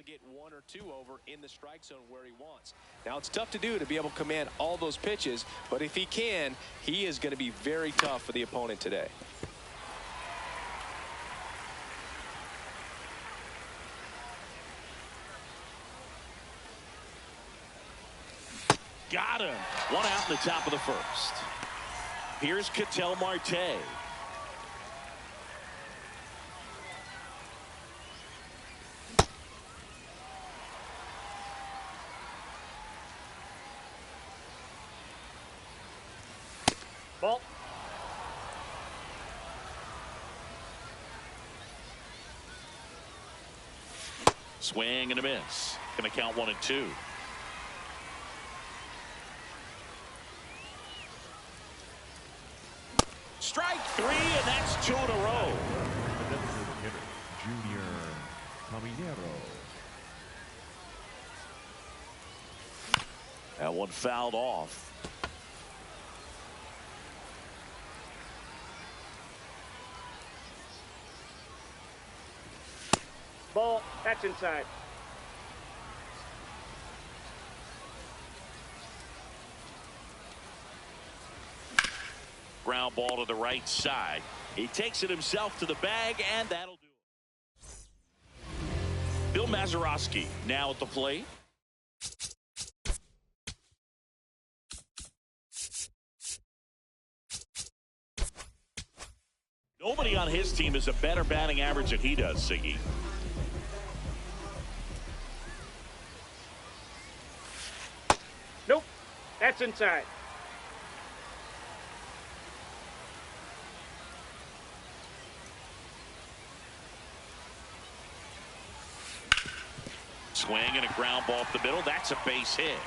get one or two over in the strike zone where he wants. Now, it's tough to do to be able to command all those pitches, but if he can, he is going to be very tough for the opponent today. Got him. One out in the top of the first. Here's Ketel Marte. Ball. Swing and a miss. Going to count 1-2. Strike three, and that's 2 in a row. Junior Caminero. That one fouled off. Ball. That's inside. Ground ball to the right side. He takes it himself to the bag, and that'll do it. Bill Mazeroski now at the plate. Nobody on his team has a better batting average than he does, Siggy. Nope. That's inside. Swing and a ground ball up the middle. That's a base hit.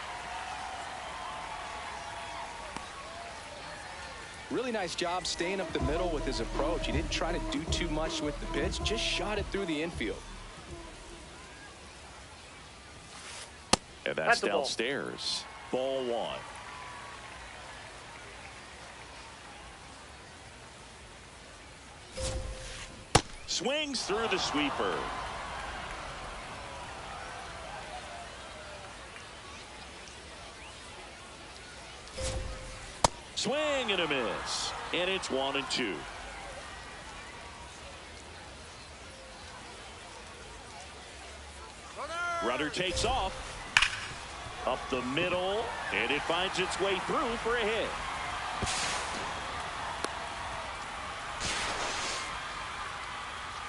Really nice job staying up the middle with his approach. He didn't try to do too much with the pitch, just shot it through the infield. And that's downstairs. Ball one. Swings through the sweeper. Swing and a miss. And it's 1-2. Runner takes off. Up the middle. And it finds its way through for a hit.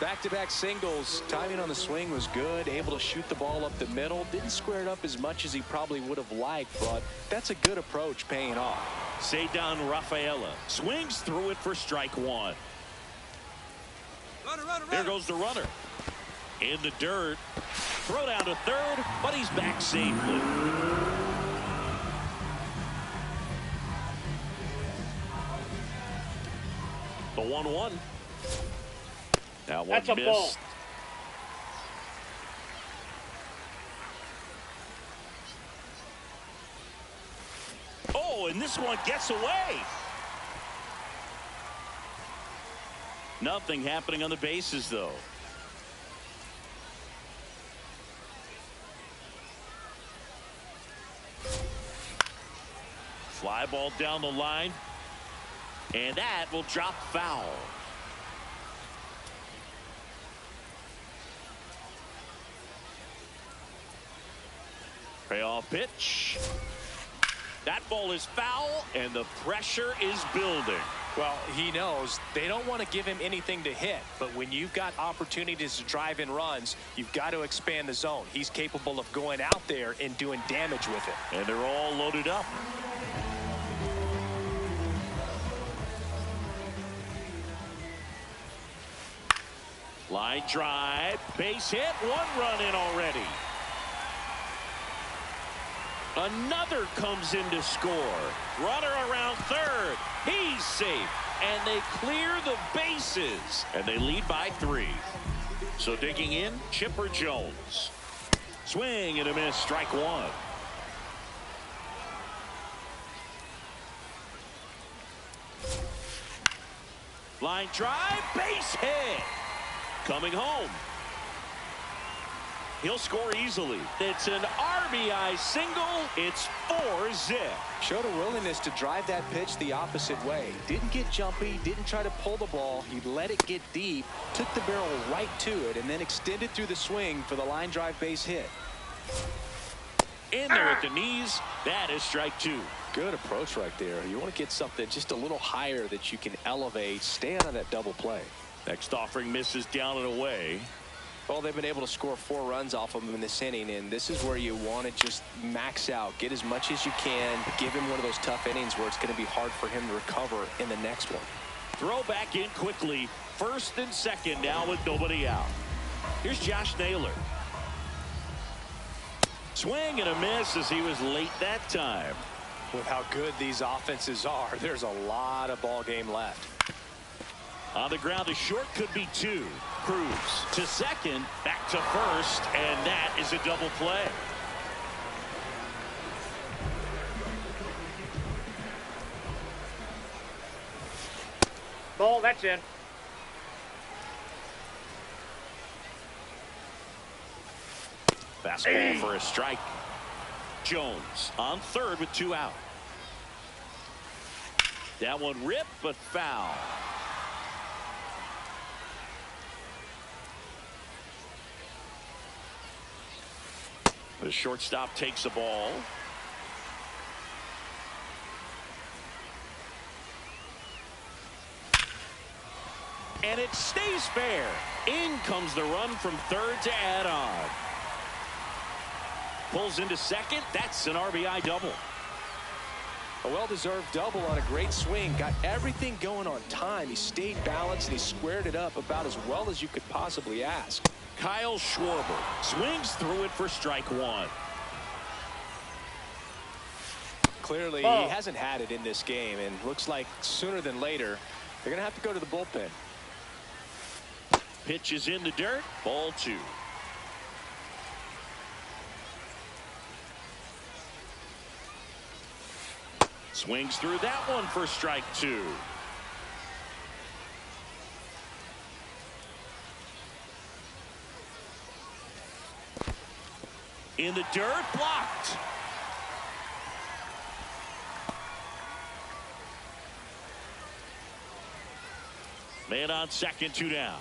Back-to-back singles. Timing on the swing was good. Able to shoot the ball up the middle. Didn't square it up as much as he probably would have liked, but that's a good approach paying off. Ceddanne Rafaela swings through it for strike one. Runner. There goes the runner. In the dirt. Throw down to third, but he's back safely. The 1-1. Now one That's a ball. missed. Oh, and this one gets away. Nothing happening on the bases, though. Fly ball down the line. And that will drop foul. Payoff pitch. That ball is foul, and the pressure is building. Well, he knows they don't want to give him anything to hit, but when you've got opportunities to drive in runs, you've got to expand the zone. He's capable of going out there and doing damage with it. And they're all loaded up. Line drive, base hit, 1 run in already. Another comes in to score. Runner around third. He's safe. And they clear the bases. And they lead by 3. So digging in, Chipper Jones. Swing and a miss, strike one. Line drive, base hit. Coming home. he'll score easily. It's an RBI single. It's 4-zip. Showed a willingness to drive that pitch the opposite way. Didn't get jumpy, didn't try to pull the ball. He let it get deep, took the barrel right to it, and then extended through the swing for the line drive base hit. In there at the knees. That is strike 2. Good approach right there. You want to get something just a little higher that you can elevate. Stay out of that double play. Next offering misses down and away. Well, they've been able to score 4 runs off of him in this inning, and this is where you want to just max out. Get as much as you can. Give him one of those tough innings where it's going to be hard for him to recover in the next one. Throw back in quickly. First and second now with nobody out. Here's Josh Naylor. Swing and a miss as he was late that time. With how good these offenses are, there's a lot of ball game left. On the ground, a short could be 2. Cruz to second, back to first, and that is a double play. Ball, that's in. Fastball for a strike. Jones on third with 2 out. That one ripped, but foul. The shortstop takes the ball. And it stays fair. In comes the run from third to add on. Pulls into second. That's an RBI double. A well-deserved double on a great swing. Got everything going on time. He stayed balanced and he squared it up about as well as you could possibly ask. Kyle Schwarber swings through it for strike 1. Clearly, he hasn't had it in this game, and looks like sooner than later, they're going to have to go to the bullpen. Pitch is in the dirt. Ball 2. Swings through that one for strike 2. In the dirt, blocked. Man on second, 2 down.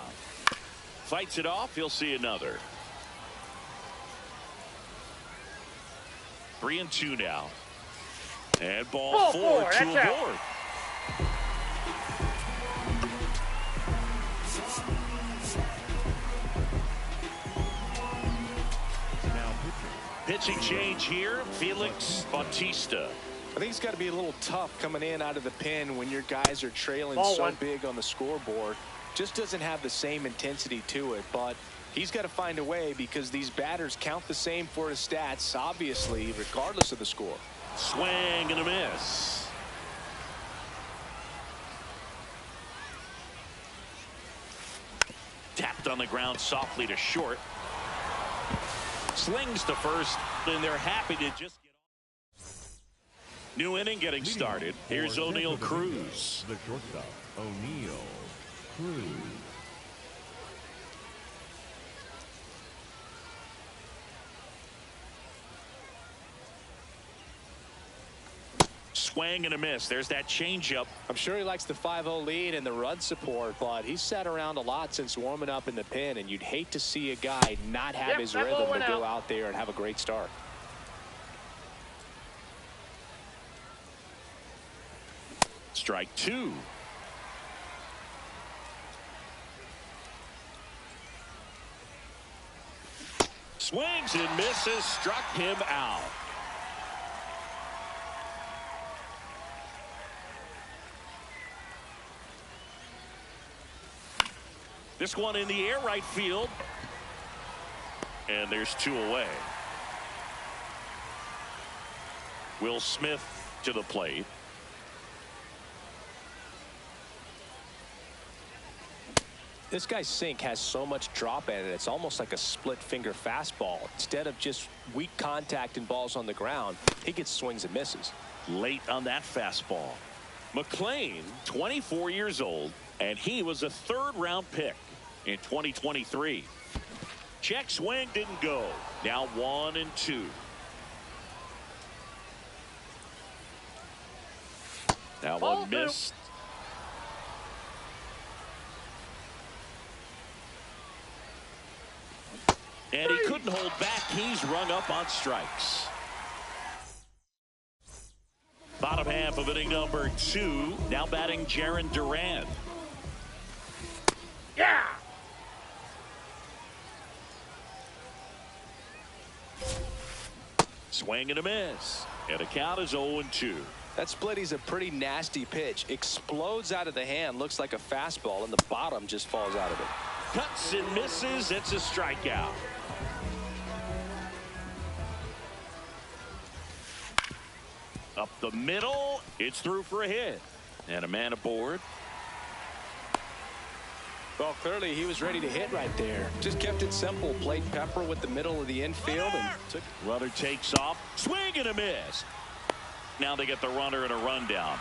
Fights it off. He'll see another. 3-2 now. And ball 4 to a board. Pitching change here, Felix Bautista. I think it's got to be a little tough coming in out of the pen when your guys are trailing so big on the scoreboard. Just doesn't have the same intensity to it, but he's got to find a way because these batters count the same for his stats, obviously, regardless of the score. Swing and a miss. Tapped on the ground softly to short. Slings to first, and they're happy to just get off. New inning getting started. Here's O'Neal Cruz. The shortstop, O'Neal Cruz. Swing and a miss. There's that changeup. I'm sure he likes the 5-0 lead and the run support, but he's sat around a lot since warming up in the pen, and you'd hate to see a guy not have his rhythm to go out there and have a great start. Strike 2. Swings and misses. Struck him out. This one in the air, right field. And there's 2 away. Will Smith to the plate. This guy's sink has so much drop in it. It's almost like a split finger fastball. Instead of just weak contact and balls on the ground, he gets swings and misses. Late on that fastball. McLean, 24 years old, and he was a 3rd-round pick in 2023. Check swing, didn't go. Now 1-2. That one missed. And he couldn't hold back. He's rung up on strikes. Bottom half of inning number 2. Now batting Jarren Duran. Yeah. Swing and a miss. And the count is 0-2. That splitty's a pretty nasty pitch. Explodes out of the hand. Looks like a fastball, and the bottom just falls out of it. Cuts and misses. It's a strikeout. Up the middle. It's through for a hit. And a man aboard. Well, clearly he was ready to hit right there. Just kept it simple. Played pepper with the middle of the infield and took. Runner takes off. Swing and a miss. Now they get the runner and a rundown.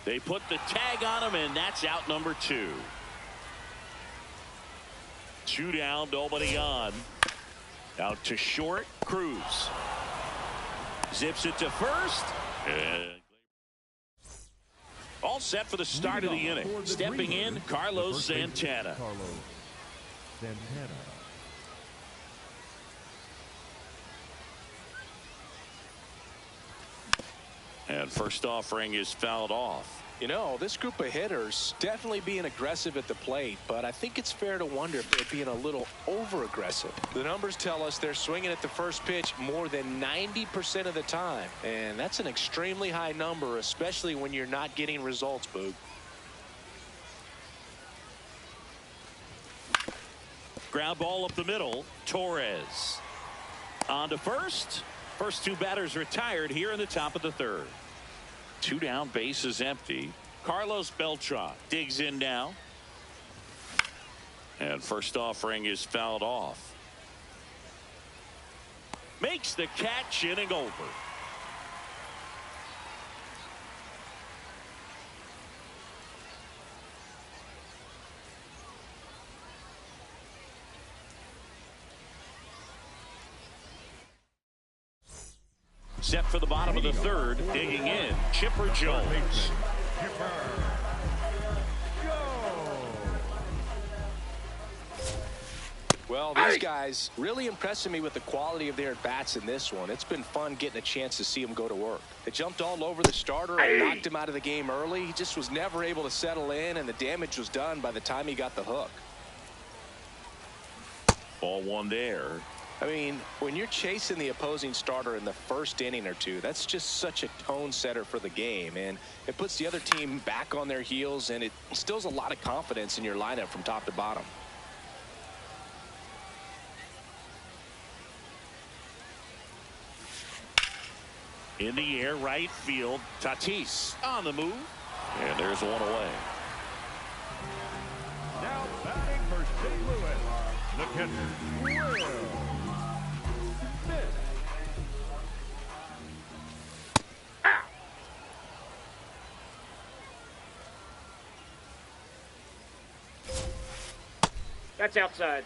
They put the tag on him, and that's out number 2. 2 down, nobody on. Out to short, Cruz. Zips it to first. And all set for the start of the inning. Stepping in, Carlos Santana. Carlos Santana. And first offering is fouled off. You know, this group of hitters definitely being aggressive at the plate, but I think it's fair to wonder if they're being a little over-aggressive. The numbers tell us they're swinging at the first pitch more than 90% of the time, and that's an extremely high number, especially when you're not getting results, Boog. Ground ball up the middle. Torres on to first. First 2 batters retired here in the top of the 3rd. 2 down, base is empty. Carlos Beltran digs in now. And first offering is fouled off. Makes the catch, inning over. Set for the bottom of the 3rd. Digging in, Chipper Jones. Well, these guys really impressing me with the quality of their at-bats in this one. It's been fun getting a chance to see them go to work. They jumped all over the starter and knocked him out of the game early. He just was never able to settle in, and the damage was done by the time he got the hook. Ball 1 there. I mean, when you're chasing the opposing starter in the first inning or 2, that's just such a tone setter for the game, and it puts the other team back on their heels, and it instills a lot of confidence in your lineup from top to bottom. In the air, right field. Tatis on the move. And there's one away. Now batting for St. Louis, the catcher, Will. That's outside.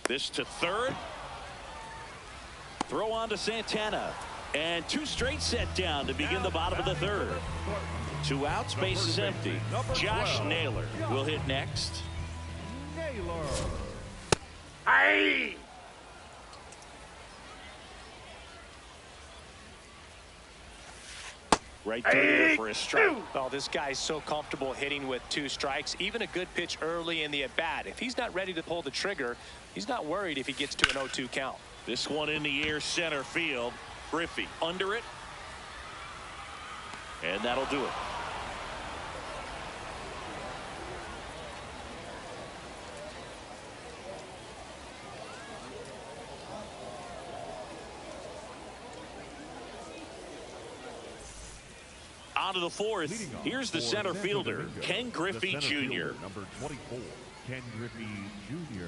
This to 3rd. Throw on to Santana. And 2 straight set down to begin the bottom of the 3rd. 2 outs, base is empty. Josh Naylor will hit next. Naylor. Aye. Right there for a strike. Oh, this guy's so comfortable hitting with 2 strikes. Even a good pitch early in the at-bat. If he's not ready to pull the trigger, he's not worried if he gets to an 0-2 count. This one in the air, center field. Griffey under it. And that'll do it. On to the 4th. Here's the center fielder, Ken Griffey Jr. Number 24, Ken Griffey Jr.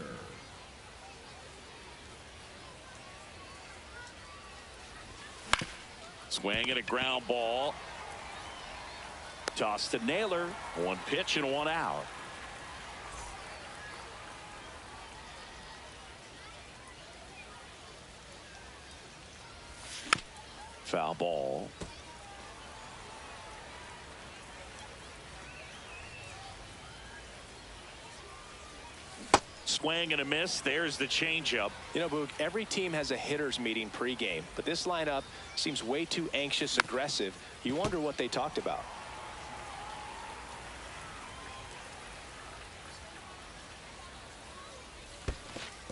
Swing and a ground ball. Toss to Naylor. One pitch and one out. Foul ball. Swing and a miss. There's the changeup. You know, Boog, every team has a hitters meeting pregame, but this lineup seems way too anxious, aggressive. You wonder what they talked about.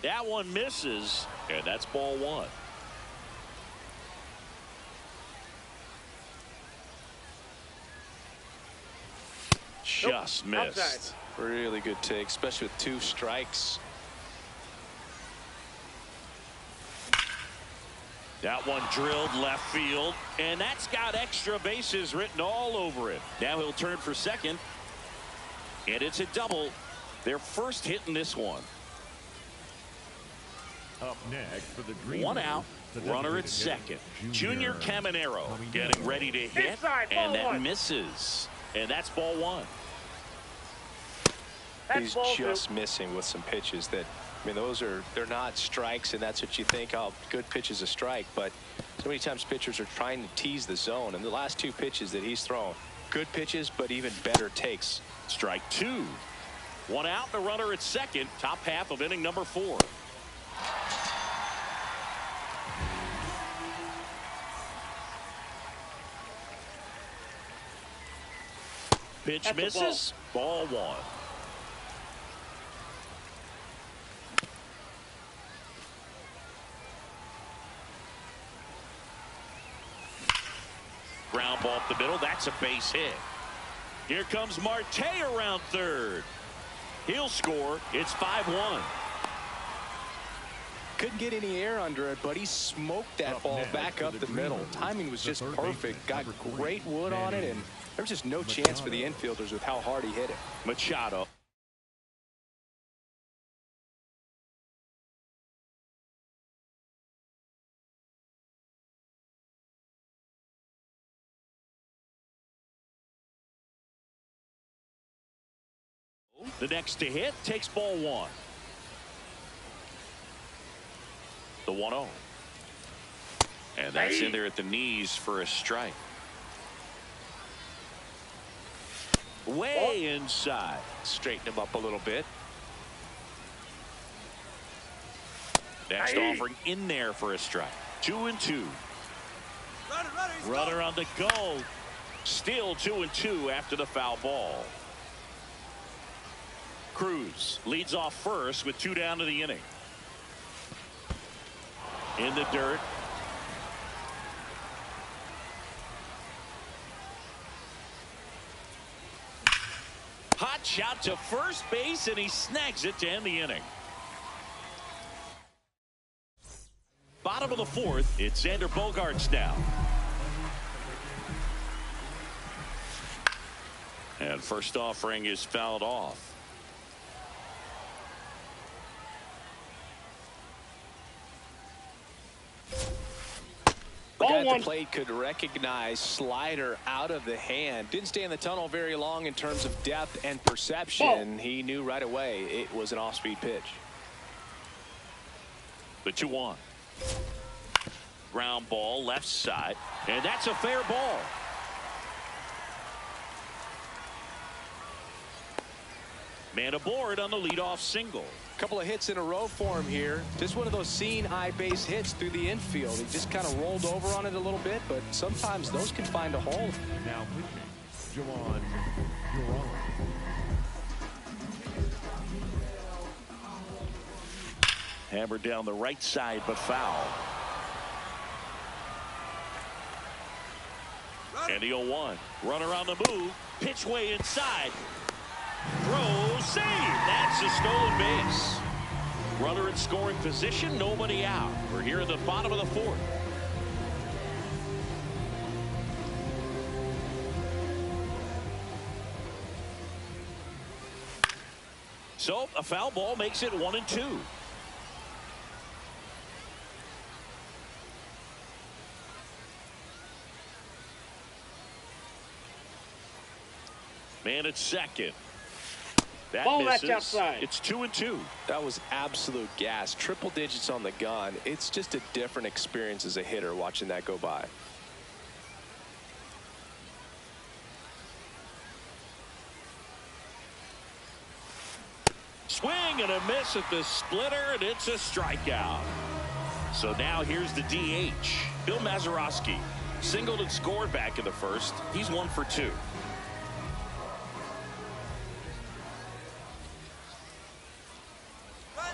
That one misses, and that's ball one. Just missed. Outside. Really good take, especially with 2 strikes. That one drilled left field, and that's got extra bases written all over it. Now he'll turn for second, and it's a double. Their first hit in this one. Up next for the Dreamers, One out, the runner at designated second. hitter, Junior Caminero getting ready to hit, Inside, ball and that one. misses. And that's ball one. That's He's ball just two. missing with some pitches that, I mean, they're not strikes, and that's what you think, oh, good pitch is a strike. But so many times pitchers are trying to tease the zone, and the last 2 pitches that he's thrown, good pitches, but even better takes. Strike 2. One out, the runner at second. Top half of inning number 4. Pitch That's a misses. Ball 1. Ground ball up the middle. That's a base hit. Here comes Marte around third. He'll score. It's 5-1. Couldn't get any air under it, but he smoked that Up ball next back for up the the middle. Dreamers, Timing was the just third perfect. baseman, Got number great 3, wood on it, Manny and there was just no chance for the infielders with how hard he hit it. Machado. The next to hit takes ball 1. The 1-0. And that's in there at the knees for a strike. Way inside. Straighten him up a little bit. Next offering in there for a strike. 2-2. Runner on the go. Still 2-2 after the foul ball. Cruz leads off first with 2 down to the inning. In the dirt. Hot shot to first base, and he snags it to end the inning. Bottom of the 4th, it's Xander Bogaerts now. And first offering is fouled off. The guy at the plate could recognize slider out of the hand. Didn't stay in the tunnel very long in terms of depth and perception. He knew right away it was an off-speed pitch. The 2-1. Ground ball left side, and that's a fair ball. Man aboard on the leadoff single. Couple of hits in a row for him here. Just one of those seeing eye base hits through the infield. He just kind of rolled over on it a little bit, but sometimes those can find a hole. Now pitching, Jugando. Hammered down the right side, but foul. And the 0-1. Runner on the move. Pitch way inside. Throw, save. That's a stolen base. Runner in scoring position, nobody out. We're here in the bottom of the 4th. So a foul ball makes it 1-2. Man at second. That Ball, misses. that's outside. It's 2-2. That was absolute gas. Triple digits on the gun. It's just a different experience as a hitter watching that go by. Swing and a miss at the splitter, and it's a strikeout. So now here's the DH, Bill Mazeroski. Singled and scored back in the first. He's 1 for 2.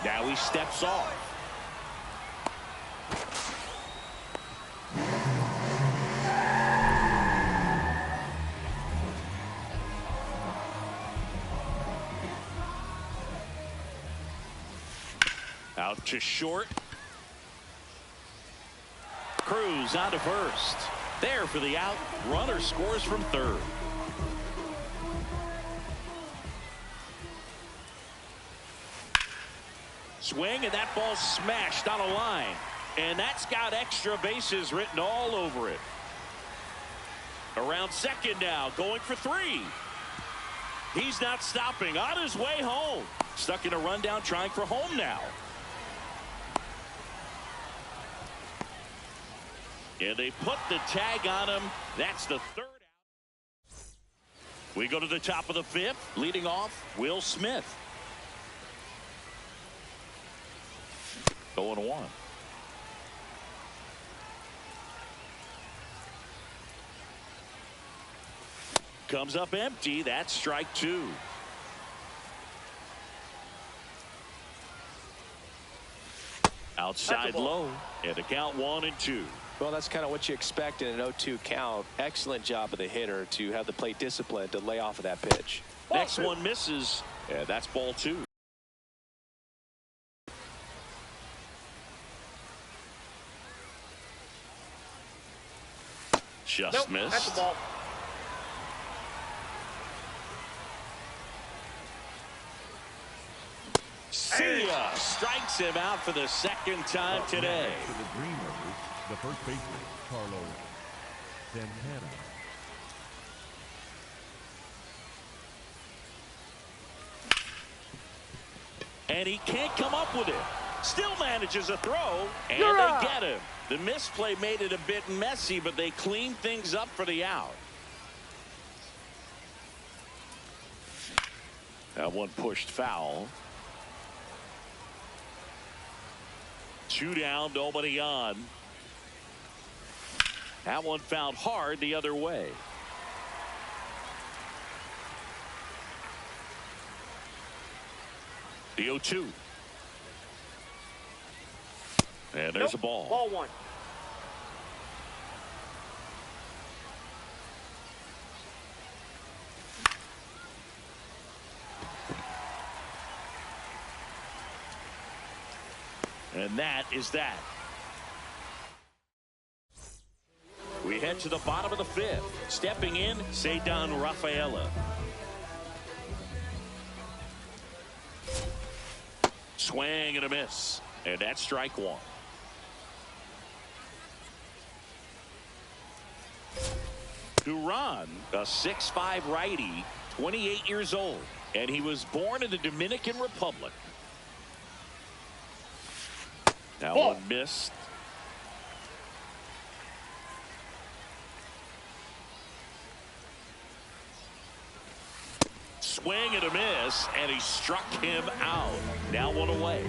Now he steps off. Out to short. Cruz on to first. There for the out. Runner scores from third. Swing, and that ball smashed on a line. And that's got extra bases written all over it. Around second now, going for 3. He's not stopping. On his way home. Stuck in a rundown, trying for home now. And they put the tag on him. That's the third out. We go to the top of the 5th. Leading off, Will Smith. 0-1. Comes up empty. That's strike 2. Outside low. And a count 1-2. Well, that's kind of what you expect in an 0-2 count. Excellent job of the hitter to have the plate discipline to lay off of that pitch. Next one misses. And that's ball 2. Just missed. That's the ball. See ya. Strikes him out for the second time today. To the Dreamers, the first baseman, Carlos Santana. And he can't come up with it. Still manages a throw, and You're they out. get him. The misplay made it a bit messy, but they cleaned things up for the out. That one pushed foul. 2 down, nobody on. That one fouled hard the other way. The 0-2. And there's a ball. Ball 1. And that is that. We head to the bottom of the 5th. Stepping in, Ceddanne Rafaela. Swing and a miss. And that's strike 1. Duran, a 6'5" righty, 28 years old. And he was born in the Dominican Republic. That one missed. Swing and a miss, and he struck him out. Now 1 away.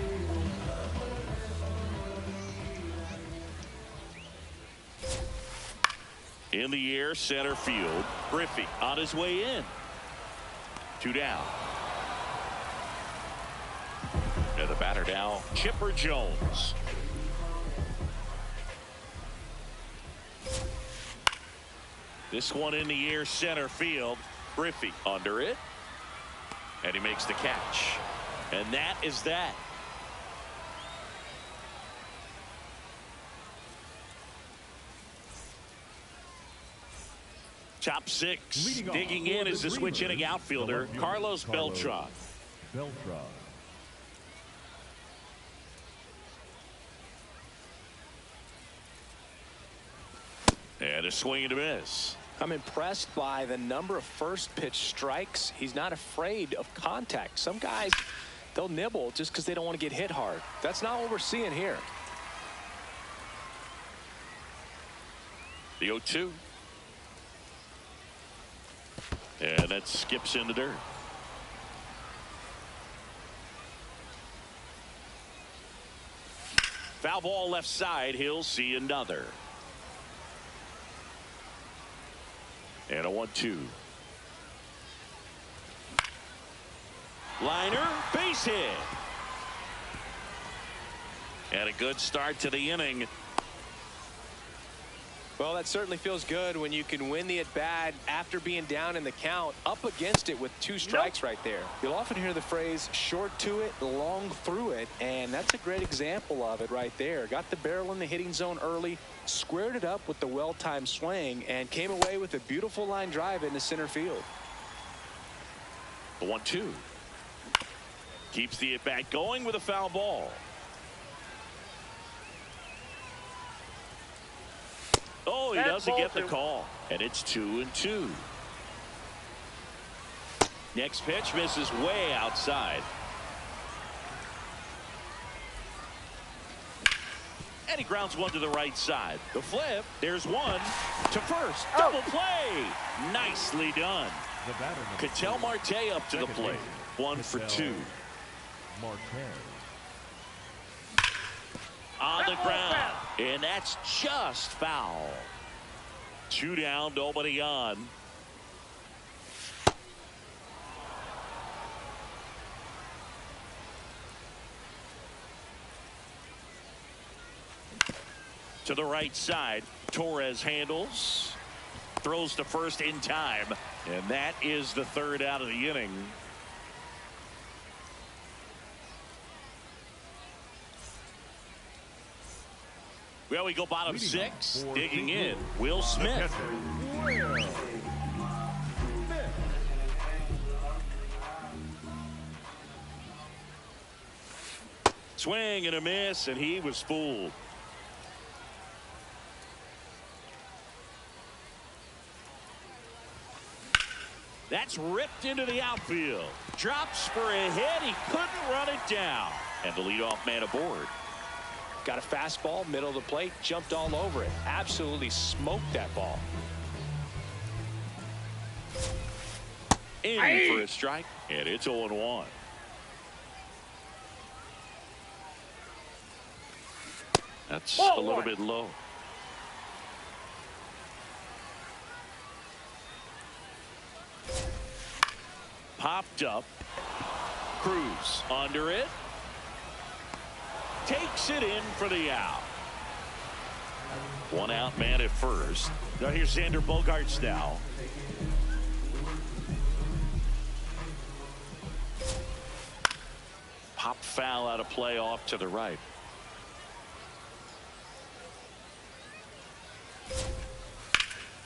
In the air, center field. Griffey on his way in. 2 down. And the batter now, Chipper Jones. This one in the air, center field. Griffey under it. And he makes the catch. And that is that. Top 6. Leading Digging off in for is the switch Dreamers, hitting outfielder, Carlos Beltran. Beltran. And a swing and a miss. I'm impressed by the number of first pitch strikes. He's not afraid of contact. Some guys, they'll nibble just because they don't want to get hit hard. That's not what we're seeing here. The 0-2. And that skips in the dirt. Foul ball left side. He'll see another. And a 1-2. Liner, base hit. And a good start to the inning. Well, that certainly feels good when you can win the at-bat after being down in the count, up against it with 2 strikes right there. You'll often hear the phrase short to it, long through it, and that's a great example of it right there. Got the barrel in the hitting zone early, squared it up with the well-timed swing, and came away with a beautiful line drive into center field. The 1-2. Keeps the at-bat going with a foul ball. Oh, he doesn't get the call. And it's 2-2. Next pitch misses way outside. And he grounds one to the right side. The flip. There's one to first. Double play. Nicely done. Ketel Marte up to the plate. 1 for 2. On the ground. And that's just foul. 2 down, nobody on. To the right side, Torres handles. Throws to first in time. And that is the 3rd out of the inning. Well, we go bottom 6. Digging in, Will Smith. Swing and a miss, and he was fooled. That's ripped into the outfield. Drops for a hit. He couldn't run it down. And the leadoff man aboard. Got a fastball, middle of the plate, jumped all over it. Absolutely smoked that ball. In for a strike, and it's 0-1. That's a little bit low. Popped up. Cruz under it. Takes it in for the out. 1 out man at first. Now here's Xander Bogaerts now. Pop foul out of play off to the right.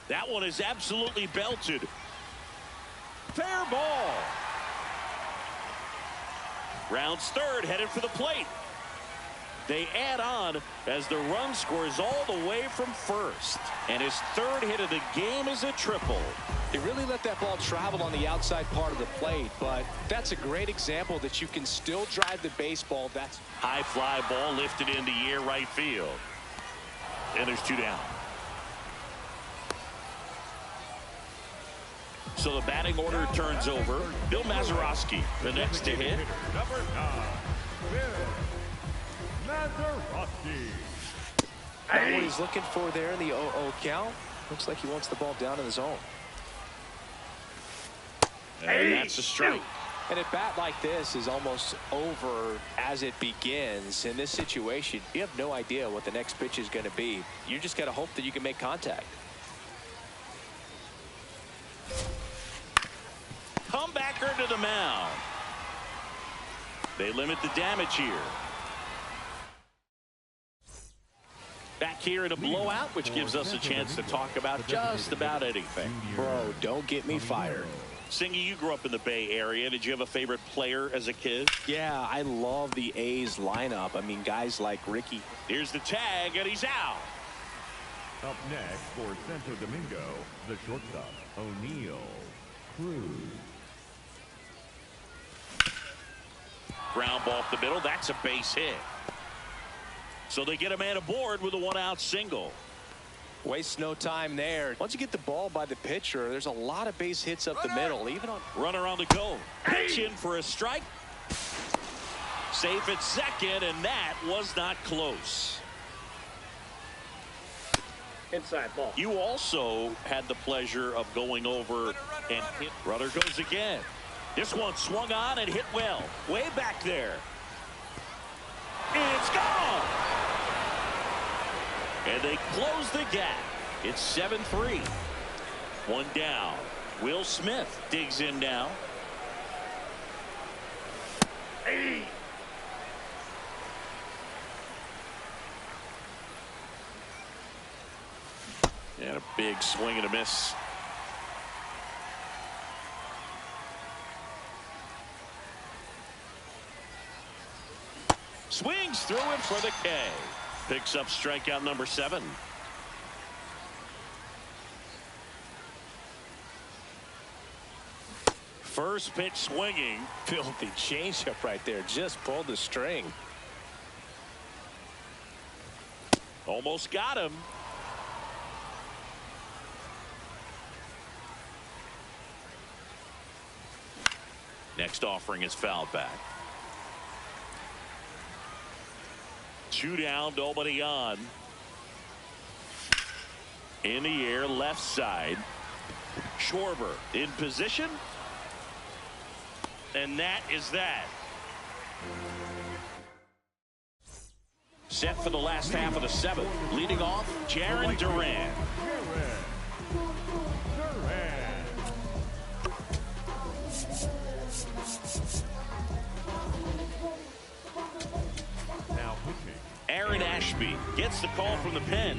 That one is absolutely belted. Fair ball. Rounds 3rd, headed for the plate. They add on as the run scores all the way from first. And his 3rd hit of the game is a triple. He really let that ball travel on the outside part of the plate, but that's a great example that you can still drive the baseball. That's high fly ball lifted into the air right field. And there's 2 down. So the batting order turns over. Bill Mazeroski, the next to hit. Number 9, Mazeroski. What he's looking for there in the 0-0 count. Looks like he wants the ball down in the zone. And that's a strike. And a bat like this is almost over as it begins. In this situation, you have no idea what the next pitch is going to be. You just got to hope that you can make contact. Comebacker to the mound. They limit the damage here. Back here in a blowout, which gives us a chance to talk about just about anything. Bro, don't get me fired. Singy, you grew up in the Bay Area. Did you have a favorite player as a kid? Yeah, I love the A's lineup. I mean, guys like Ricky. Here's the tag, and he's out. Up next for Santo Domingo, the shortstop, O'Neal Cruz. Ground ball up the middle. That's a base hit. So they get a man aboard with a one-out single. Waste no time there. Once you get the ball by the pitcher, there's a lot of base hits up the middle. Even on runner on the go. Pitch in for a strike. Safe at second, and that was not close. Inside ball. You also had the pleasure of going over and hit. Runner goes again. This one swung on and hit well. Way back there. It's gone. And they close the gap. It's 7-3. One down. Will Smith digs in now. Hey. And a big swing and a miss. Swings through it for the K. Picks up strikeout number 7. First pitch swinging. filthy changeup right there. Just pulled the string. Almost got him. Next offering is fouled back. 2 down, nobody on. In the air, left side. Schwarber in position. And that is that. Set for the last half of the 7th. Leading off, Jarren Duran. Aaron Ashby gets the call from the pen.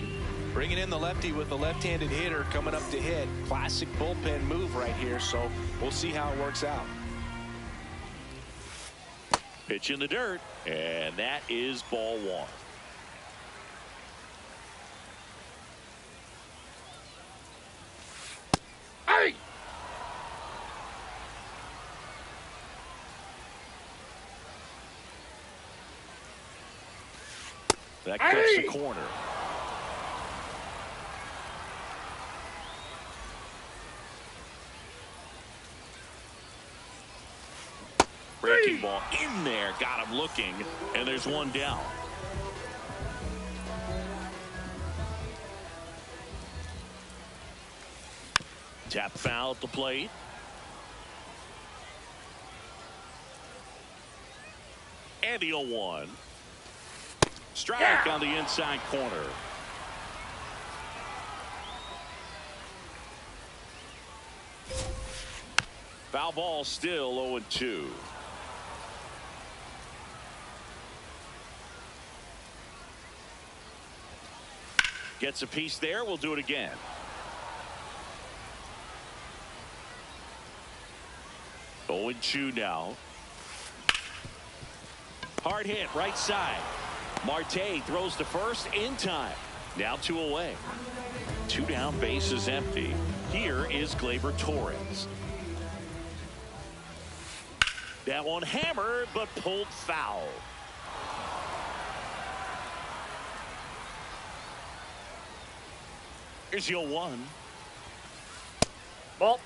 Bringing in the lefty with the left-handed hitter coming up to hit. Classic bullpen move right here, so we'll see how it works out. Pitch in the dirt, and that is ball 1. Hey! That cuts the corner. Breaking ball in there, got him looking, and there's one down. Tap foul at the plate. And the 0-1. Strike on the inside corner. Foul ball, still 0-2. Gets a piece there. We'll do it again. Oh, 0-2 now. Hard hit, right side. Marte throws to first in time. Now 2 away. 2 down, base is empty. Here is Gleyber Torres. That one hammered, but pulled foul. Here's your 1. Ball.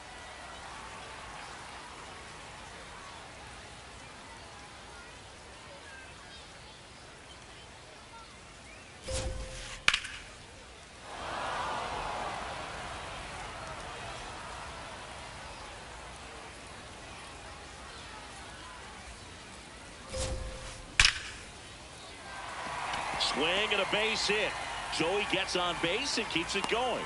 Swing and a base hit. Joey gets on base and keeps it going.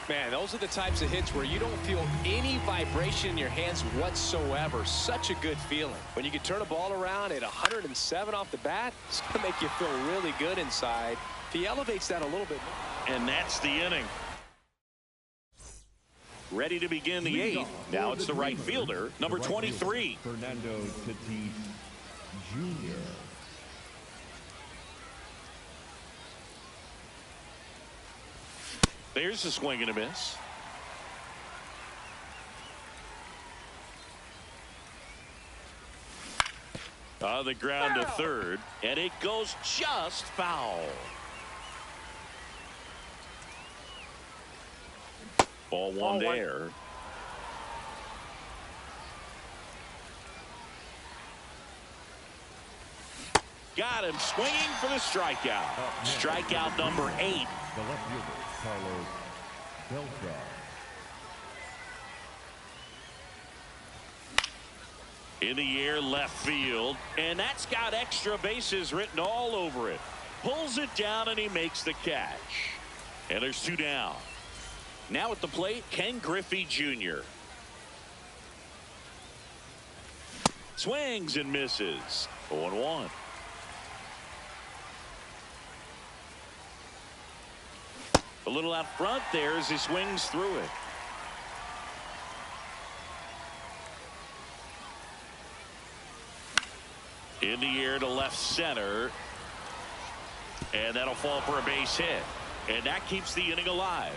Man, those are the types of hits where you don't feel any vibration in your hands whatsoever. Such a good feeling. When you can turn a ball around at 107 off the bat, it's going to make you feel really good inside. If he elevates that a little bit more. And that's the inning. Ready to begin the 8th. Now it's the right fielder, number 23. Fernando Tatis Jr. There's a swing and a miss. On the ground to third, and it goes just foul. Ball one there. Got him swinging for the strikeout. Strikeout number 8. The left fielder, Carlos Beltran. In the air, left field, and that's got extra bases written all over it. Pulls it down, and he makes the catch. And there's 2 down. Now at the plate, Ken Griffey Jr. Swings and misses. 0-1. A little out front there as he swings through it. In the air to left center. And that'll fall for a base hit. And that keeps the inning alive.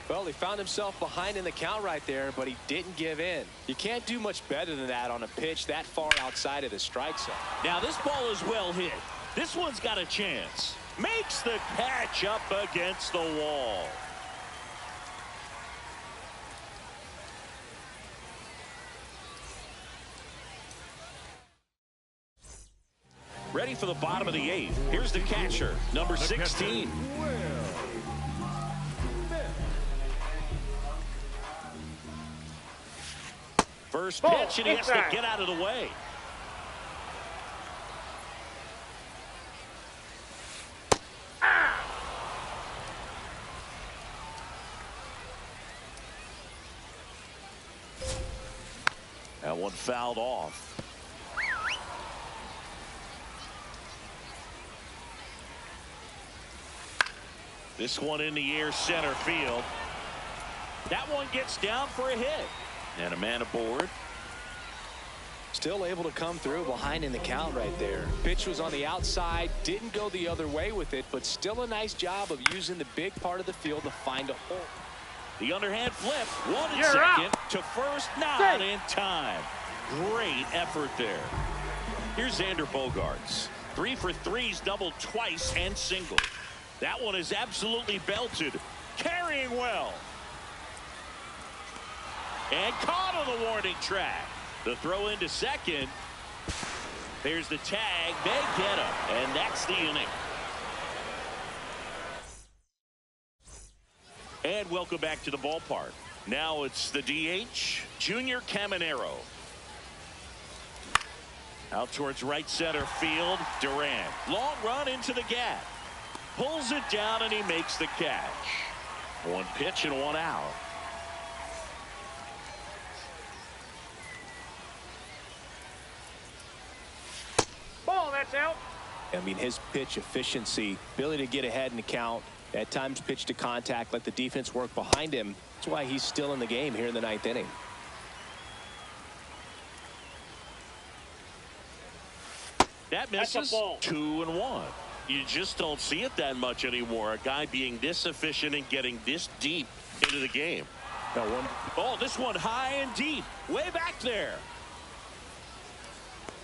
Well, he found himself behind in the count right there, but he didn't give in. You can't do much better than that on a pitch that far outside of the strike zone. Now this ball is well hit. This one's got a chance. Makes the catch up against the wall. Ready for the bottom of the 8th. Here's the catcher, number 16. First pitch, and he has to get out of the way. That one fouled off. This one in the air, center field. That one gets down for a hit. And a man aboard. Still able to come through behind in the count right there. Pitch was on the outside, didn't go the other way with it, but still a nice job of using the big part of the field to find a hole. The underhand flip, 1 and second to first, not in time. Great effort there. Here's Xander Bogaerts. 3 for 3s, doubled twice and singled. That one is absolutely belted, carrying well. And caught on the warning track. The throw into second. There's the tag. They get him, and that's the inning. And welcome back to the ballpark. Now it's the DH, Junior Caminero. Out towards right center field, Durant. Long run into the gap. Pulls it down, and he makes the catch. 1 pitch and 1 out. Ball, that's out. I mean, his pitch efficiency, ability to get ahead in the count, at times pitch to contact, let the defense work behind him. That's why he's still in the game here in the 9th inning. That misses. 2-1. You just don't see it that much anymore. A guy being this efficient and getting this deep into the game. Oh, this one high and deep, way back there.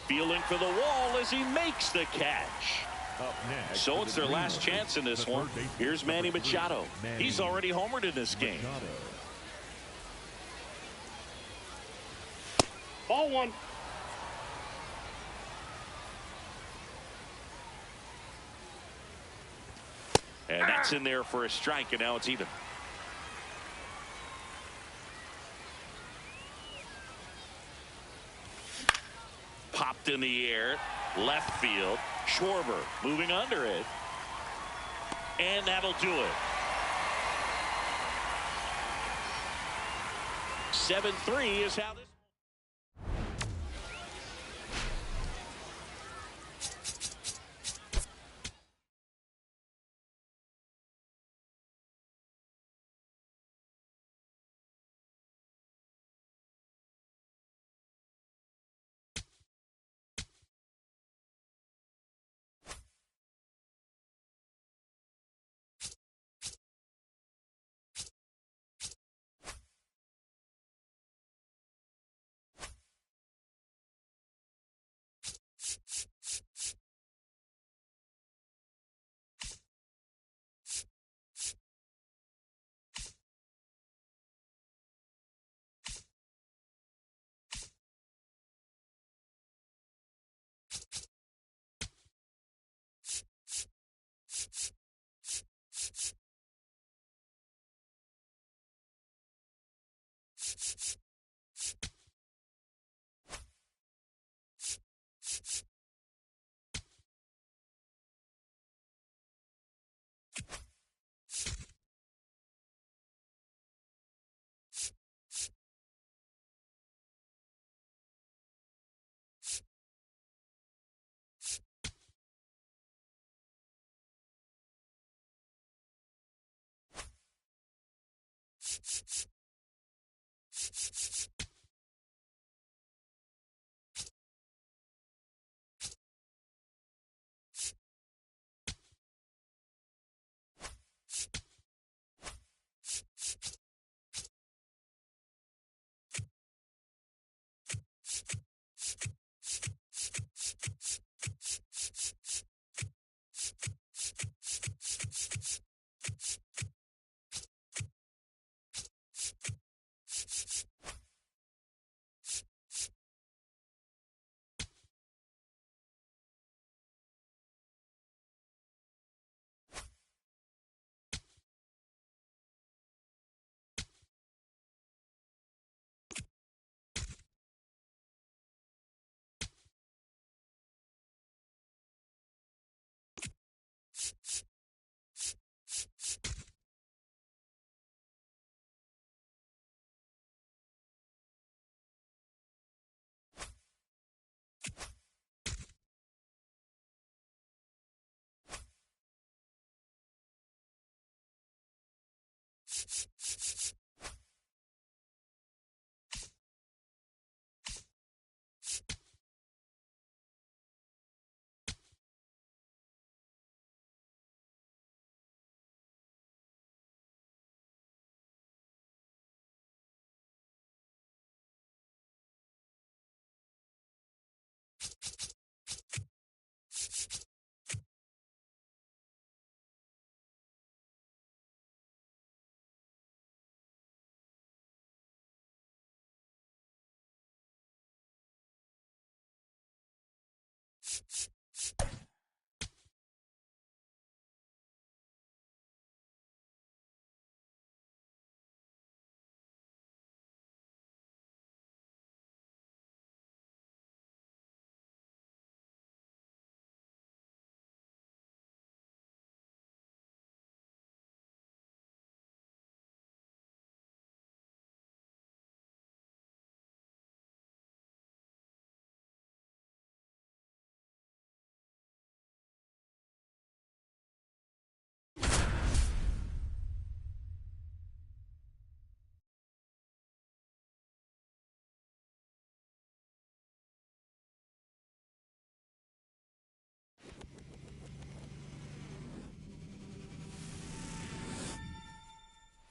Feeling for the wall as he makes the catch. So it's their last chance in this one. Here's Manny Machado. He's already homered in this game. Ball 1. And that's in there for a strike, and now it's even. Popped in the air, left field. Schwarber moving under it. And that'll do it. 7-3 is how this.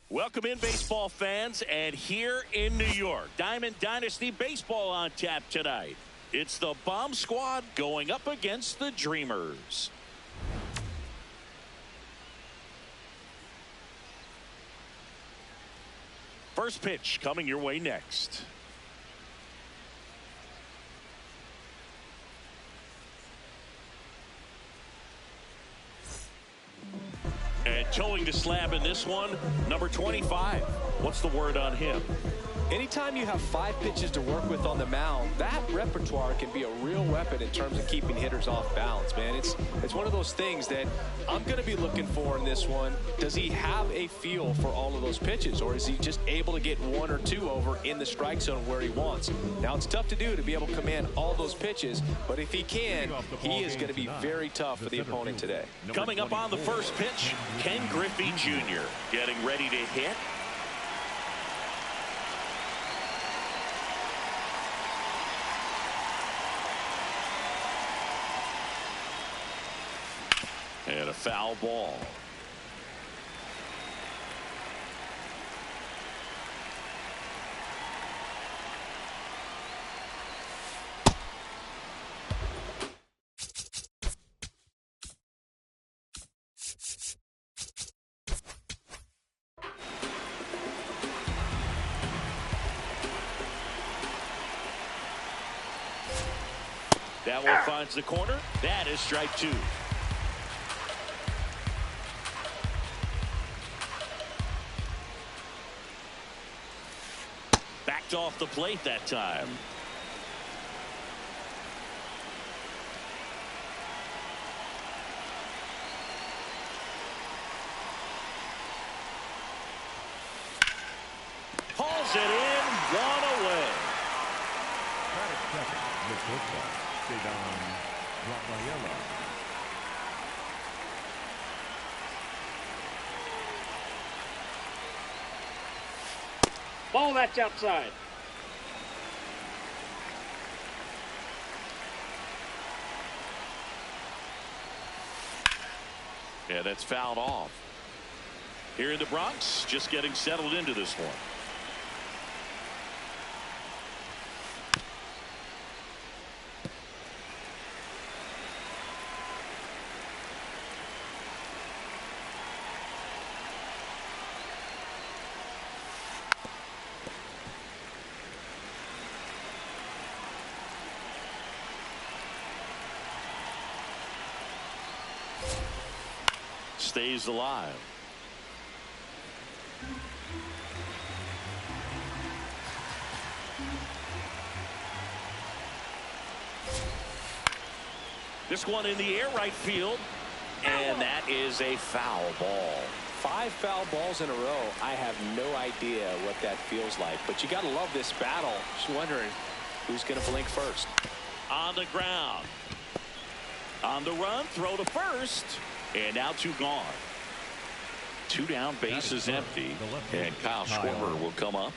Welcome in, baseball fans, and here in New York, Diamond Dynasty Baseball on tap tonight. It's the Bomb Squad going up against the Dreamers. First pitch coming your way next. And towing the slab in this one, number 25. What's the word on him? Anytime you have 5 pitches to work with on the mound, that repertoire can be a real weapon in terms of keeping hitters off balance, man. It's one of those things that I'm going to be looking for in this one. Does he have a feel for all of those pitches, or is he just able to get 1 or 2 over in the strike zone where he wants? Now, it's tough to do to be able to command all those pitches, but if he can, he is going to be very tough for the opponent today. Coming up on the first pitch, Ken Griffey Jr. getting ready to hit. And a foul ball. That one finds the corner. That is strike 2. Backed off the plate that time. Hauls it in, one away. Ball, that's outside. Yeah, that's fouled off. Here in the Bronx, just getting settled into this one. Stays alive. This one in the air, right field, and that is a foul ball. 5 foul balls in a row. I have no idea what that feels like, but you got to love this battle. Just wondering who's going to blink first. On the ground. On the run, throw to first. And now 2 gone. 2 down, bases empty. And Kyle Schwarber will come up.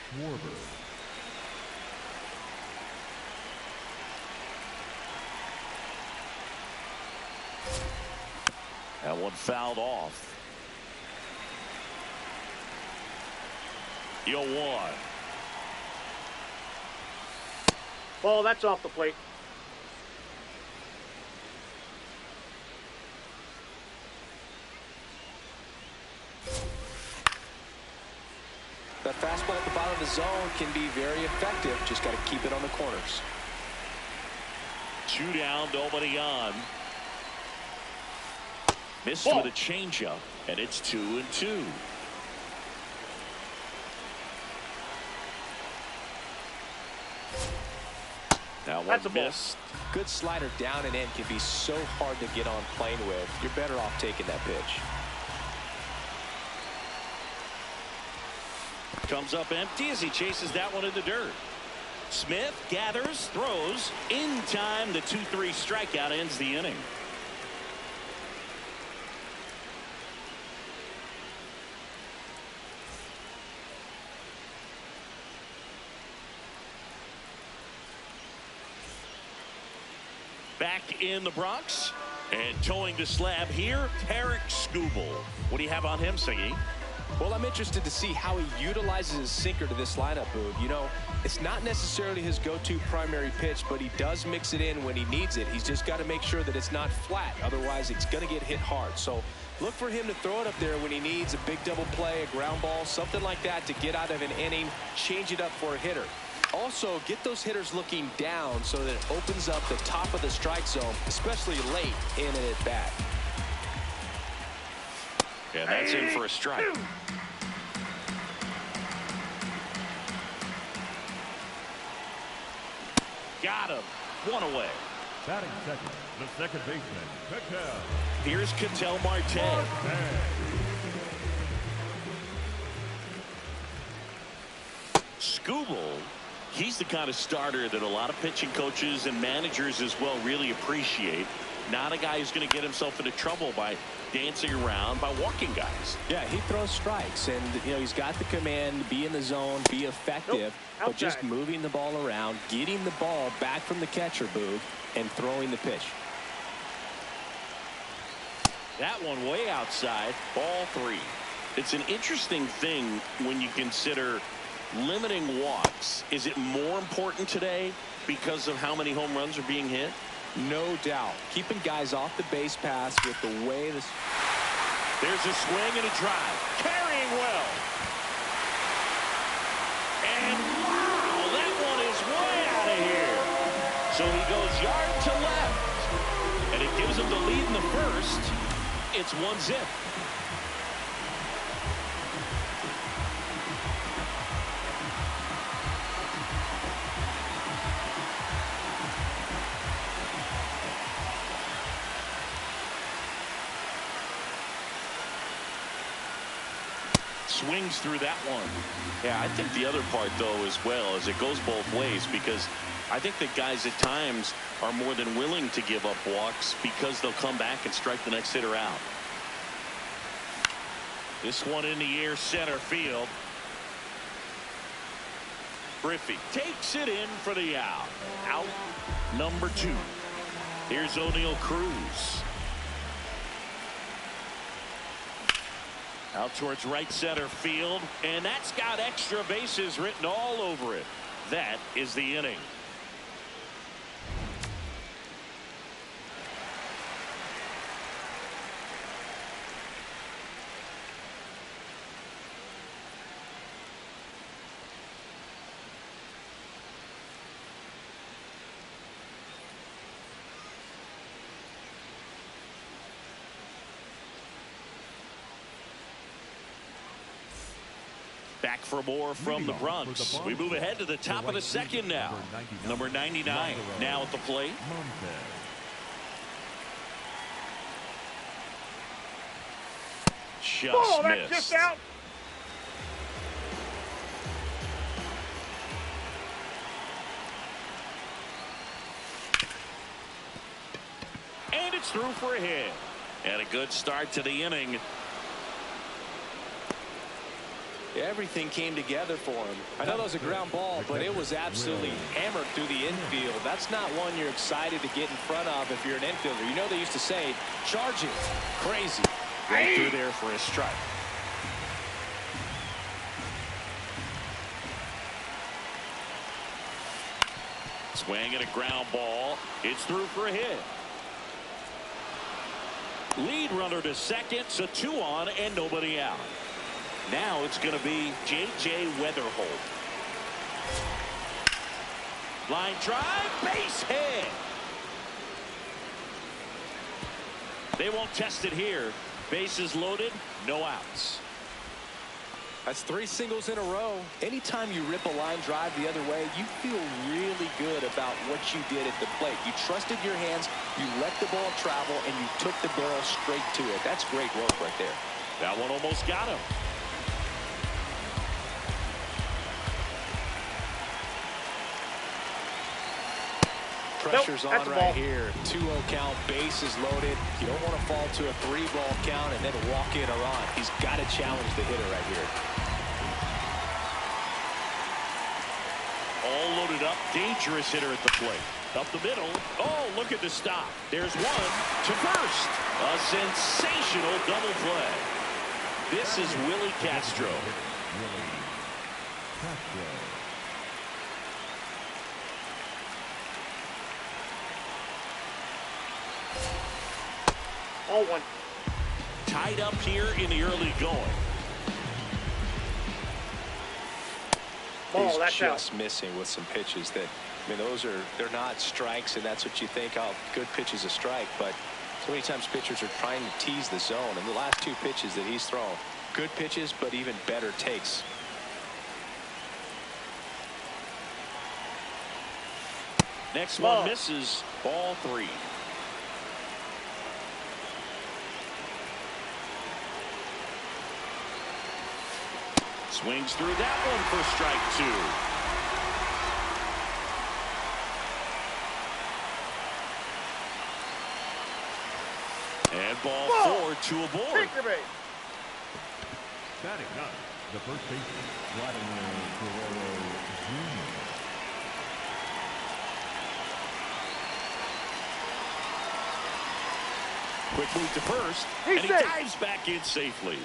That one fouled off. 0-1. Ball, that's off the plate. That fastball at the bottom of the zone can be very effective. Just got to keep it on the corners. 2 down, nobody on. Missed with a changeup, and it's 2-2. That one missed. Good slider down and in can be so hard to get on plane with. You're better off taking that pitch. Comes up empty as he chases that one in the dirt. Smith gathers, throws in time. The 2-3 strikeout ends the inning. Back in the Bronx and towing the slab here, Tarek Skubal. What do you have on him, Singy? Well, I'm interested to see how he utilizes his sinker to this lineup, Boog. You know, it's not necessarily his go-to primary pitch, but he does mix it in when he needs it. He's just got to make sure that it's not flat. Otherwise, it's going to get hit hard. So look for him to throw it up there when he needs a big double play, a ground ball, something like that to get out of an inning, change it up for a hitter. Also, get those hitters looking down so that it opens up the top of the strike zone, especially late in an at-bat. And that's in for a strike. Got him. 1 away. Batting second, the second baseman, Ketel. Here's Ketel Marte. Skubal, he's the kind of starter that a lot of pitching coaches and managers as well really appreciate. Not a guy who's going to get himself into trouble by dancing around, by walking guys. Yeah, he throws strikes, and you know he's got the command, be in the zone, be effective, but just moving the ball around, getting the ball back from the catcher, Boog, and throwing the pitch. That one way outside, ball 3. It's an interesting thing when you consider limiting walks. Is it more important today because of how many home runs are being hit? No doubt. Keeping guys off the base paths with the way this. There's a swing and a drive. Carrying well. And wow, that one is way out of here. So he goes yard to left. And it gives him the lead in the first. It's 1-0. swings through that one. Yeah, I think the other part, though, as well, is it goes both ways, because I think that guys at times are more than willing to give up walks because they'll come back and strike the next hitter out. This one in the air, center field. Griffey takes it in for the out. Out number 2. Here's O'Neill Cruz. Out towards right center field, and that's got extra bases written all over it. That is the inning. Back for more from the Bronx. We move ahead to the top of the second now. Number 99 now at the plate. Just that's missed. just out. And it's through for a hit. And a good start to the inning. Everything came together for him. I know that was a ground ball, but it was absolutely hammered through the infield. That's not one you're excited to get in front of if you're an infielder. You know they used to say, charge it. Crazy. Right through there for a strike. Swing and a ground ball. It's through for a hit. Lead runner to second, so 2 on and nobody out. Now it's going to be J.J. Weatherholt. Line drive, base hit. They won't test it here. Bases loaded, no outs. That's 3 singles in a row. Anytime you rip a line drive the other way, you feel really good about what you did at the plate. You trusted your hands, you let the ball travel, and you took the barrel straight to it. That's great work right there. That one almost got him. Pressure's on right here. 2-0 count, bases loaded. You don't want to fall to a 3-ball count and then walk in or on. He's got to challenge the hitter right here. All loaded up, dangerous hitter at the plate. Up the middle. Oh, look at the stop. There's one to first. A sensational double play. This is Willie Castro. All one. Tied up here in the early going. Ball, He's that's just out. missing with some pitches that, I mean, they're not strikes, and that's what you think, oh, good pitch is a strike, but so many times pitchers are trying to tease the zone, and the last 2 pitches that he's thrown, good pitches, but even better takes. Next one misses. Ball 3. Swings through that one for strike 2. And ball 4, 2 aboard. Batting up, the first baseman, Vladimir Guerrero Jr. Quick move to first, and he dives back in safely.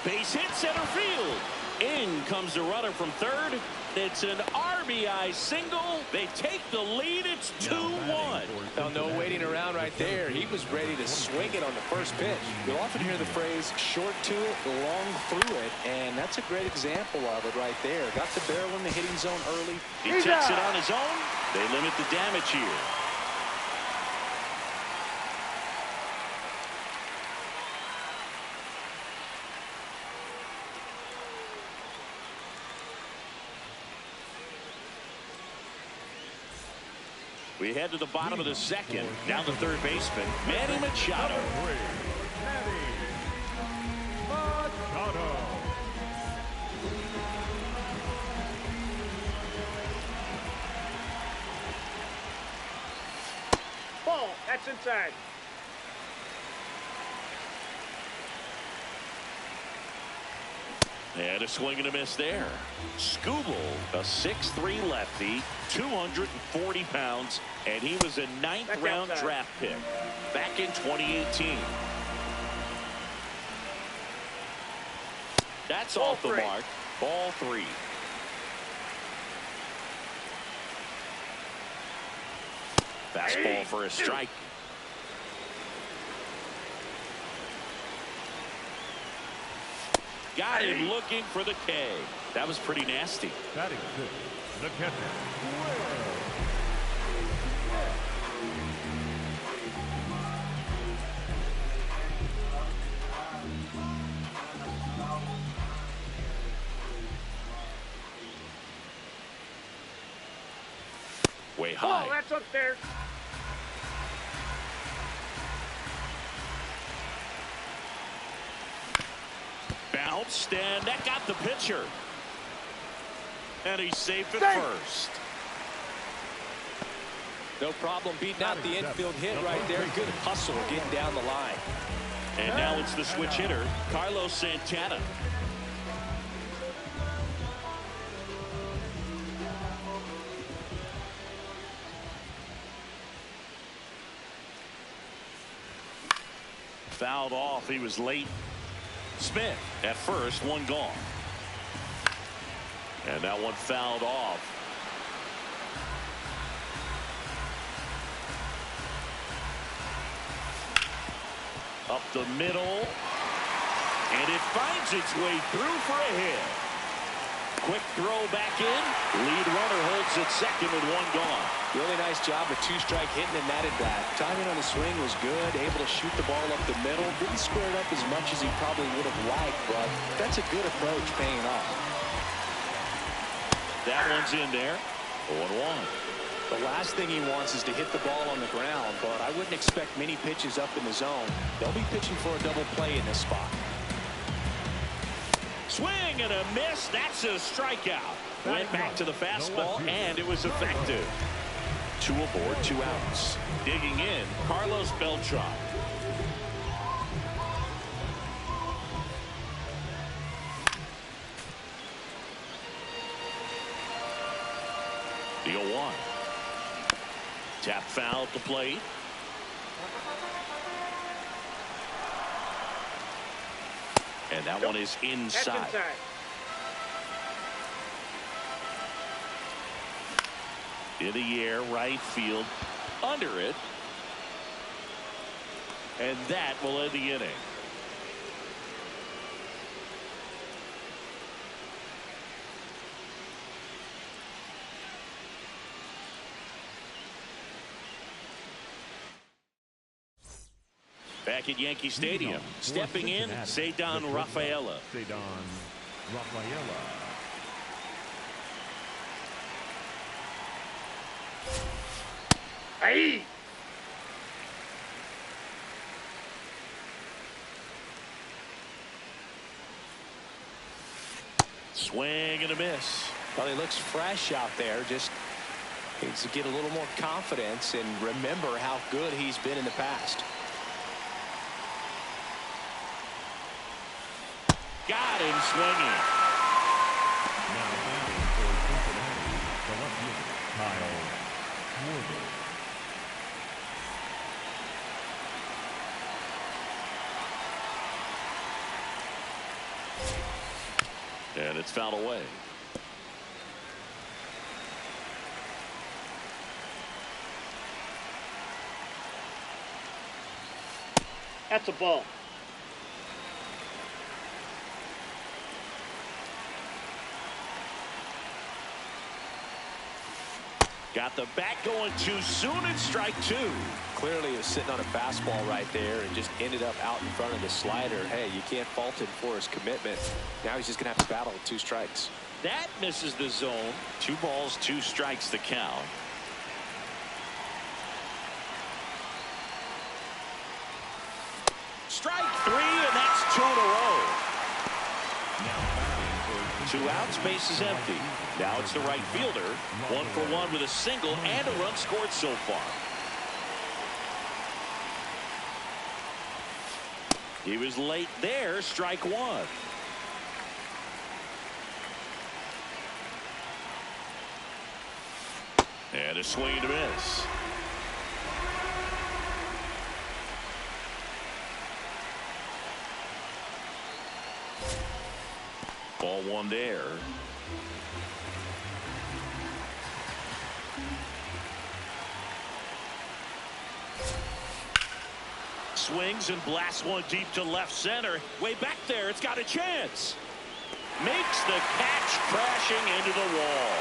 Base hit center field. In comes the runner from third. It's an RBI single. They take the lead. It's 2-1. Now, no waiting around right there. He was ready to swing it on the first pitch. You'll often hear the phrase short to it, long through it, and that's a great example of it right there. Got the barrel in the hitting zone early. He takes it on his own. They limit the damage here. We head to the bottom of the second. Down the third baseman, Manny Machado. Manny Machado. Ball. That's inside. And a swing and a miss there. Skubal, a 6'3" lefty, 240 pounds, and he was a ninth-round draft pick back in 2018. That's off the mark. Ball 3. Fastball for a strike. Got him looking for the K. That was pretty nasty. Batting fifth, the catcher. Way high. Oh, that's upstairs. Bounced, and that got the pitcher. And he's safe at first. No problem beating out the infield hit right there. Good hustle getting down the line. And now it's the switch hitter, Carlos Santana. Fouled off. He was late. Smith at first, one gone. And that one fouled off. Up the middle. And it finds its way through for a hit. Quick throw back in. Lead runner holds at second with one gone. Really nice job with 2-strike hitting in that at bat. Timing on the swing was good. Able to shoot the ball up the middle. Didn't square it up as much as he probably would have liked, but that's a good approach paying off. That one's in there. 0-1. The last thing he wants is to hit the ball on the ground, but I wouldn't expect many pitches up in the zone. They'll be pitching for a double play in this spot. Swing and a miss. That's a strikeout. Went back to the fastball, and it was effective. 2 aboard, 2 outs. Digging in, Carlos Beltran. The 0-1. Tap foul at the plate. And that one is inside. In the air, right field, under it. And that will end the inning. Back at Yankee Stadium, stepping in, Ceddanne Rafaela. Ceddanne Rafaela. Hey! Swing and a miss. Well, he looks fresh out there. Just needs to get a little more confidence and remember how good he's been in the past. Got him swinging. Now batting for Cincinnati, the left-hander, Kyle Schwarber. And it's fouled away. That's a ball. Got the bat going too soon and strike 2. Clearly is sitting on a fastball right there and just ended up out in front of the slider. Hey, you can't fault him for his commitment. Now he's just going to have to battle with 2 strikes. That misses the zone. 2 balls, 2 strikes the count. Strike three, and that's 2 in a row. 2 outs, base is empty. Now it's the right fielder. 1 for 1 with a single and a run scored so far. He was late there. Strike 1. And a swing and a miss. Ball 1 there. Swings and blasts one deep to left center. Way back there, it's got a chance. Makes the catch, crashing into the wall.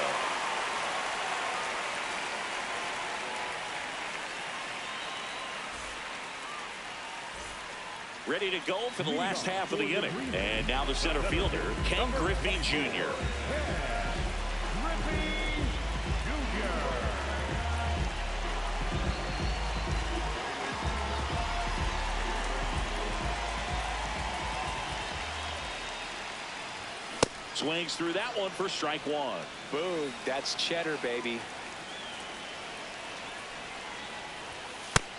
Ready to go for the last half of the inning. And now the center fielder, Ken Griffey Jr. Swings through that one for strike 1. Boom, that's cheddar, baby.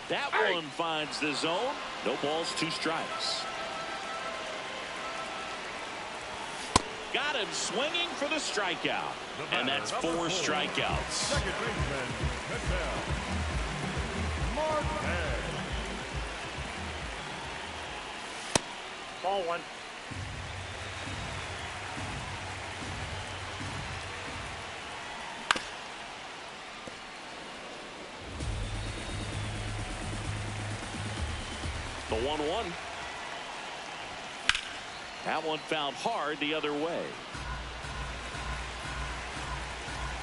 That one finds the zone. No balls, 2 strikes. Got him swinging for the strikeout. And that's 4 strikeouts. Second baseman, Marquez. Ball 1. The 1-1. That one found hard the other way.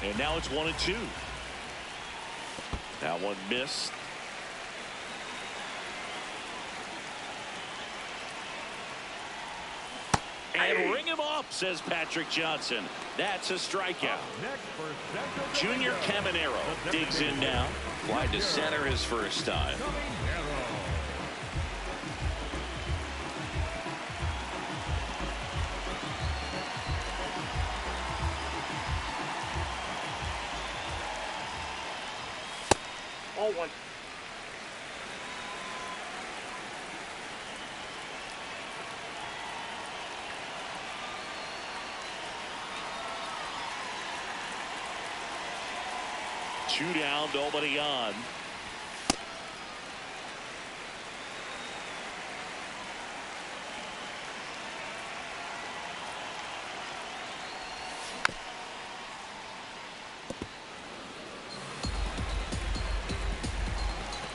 And now it's 1-2. That one missed. And ring him up, says Patrick Johnson. That's a strikeout. Junior Caminero digs in now. Fly to center his first time. 1. 2 down, nobody on.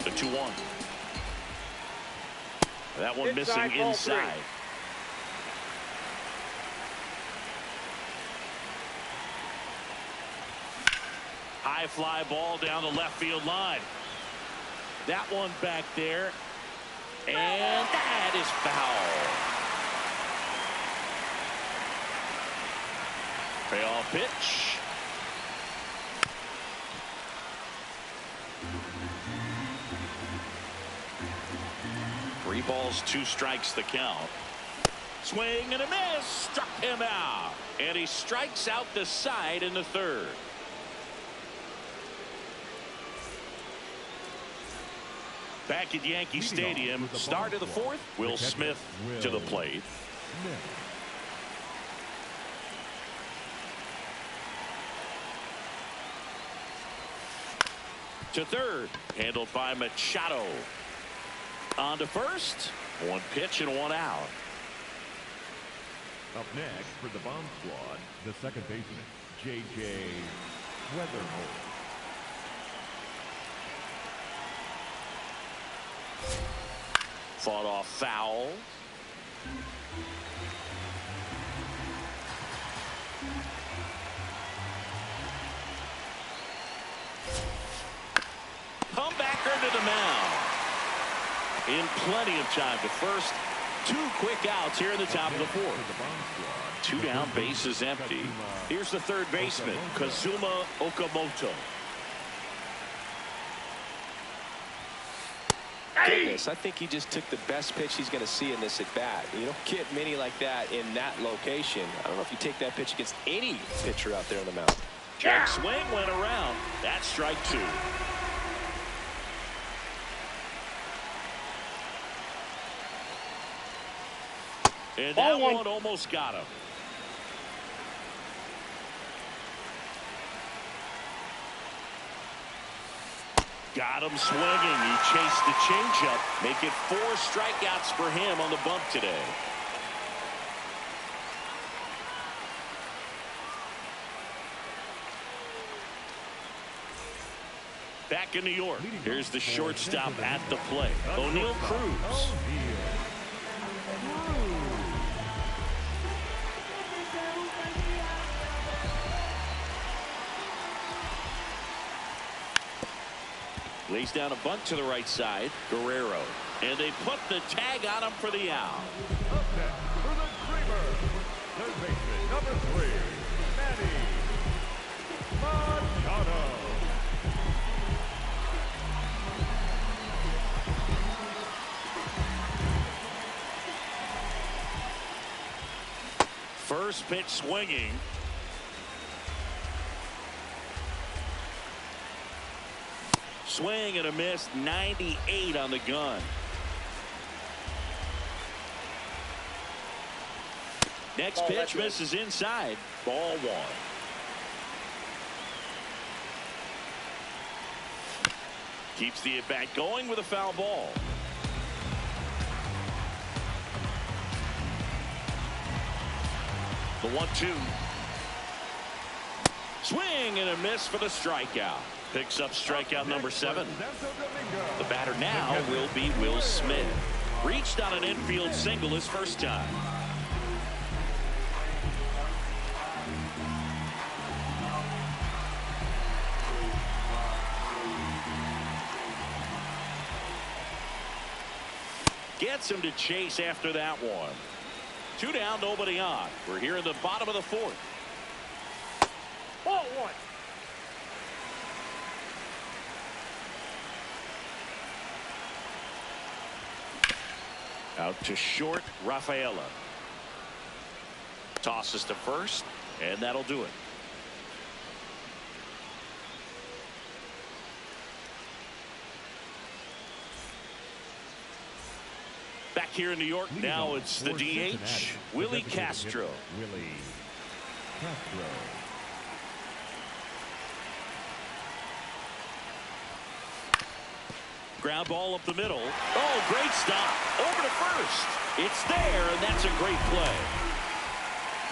The 2-1. That one missing inside. High fly ball down the left field line. That one back there. And that is foul. Payoff pitch. Three balls, 2 strikes the count. Swing and a miss. Struck him out. And he strikes out the side in the 3rd. Back at Yankee Stadium, start of the 4th. Will Smith to the plate. To 3rd, handled by Machado. On to 1st, 1 pitch and 1 out. Up next for the bomb squad, the second baseman, J.J. Weatherholt. Fought off foul. Comebacker to the mound. In plenty of time to first. 2 quick outs here in the top of the 4th. 2 down, base is empty. Here's the 3rd baseman, Kazuma Okamoto. goodness, I think he just took the best pitch he's going to see in this at bat. You don't get many like that in that location. I don't know if you take that pitch against any pitcher out there on the mound. Check swing went around. That's strike 2. And that one almost got him. Got him swinging. He chased the changeup. Make it 4 strikeouts for him on the bump today. Back in New York, here's the shortstop at the plate, O'Neill Cruz. Lays down a bunt to the right side, Guerrero. And they put the tag on him for the out. Up next for the Dreamer, third baseman number 3, Manny Machado. First pitch swinging. Swing and a miss, 98 on the gun. Next pitch misses inside. Ball 1. Keeps the at bat going with a foul ball. The 1-2. Swing and a miss for the strikeout. Picks up strikeout number 7. The batter now will be Will Smith. Reached on an infield single his first time. Gets him to chase after that one. 2 down, nobody on. We're here in the bottom of the 4th. Ball 1. Out to short, Rafaela. Tosses to first, and that'll do it. Back here in New York, now it's the DH, Willie Castro. Willie Castro. Ground ball up the middle. Oh, great stop. Over to first. It's there, and that's a great play.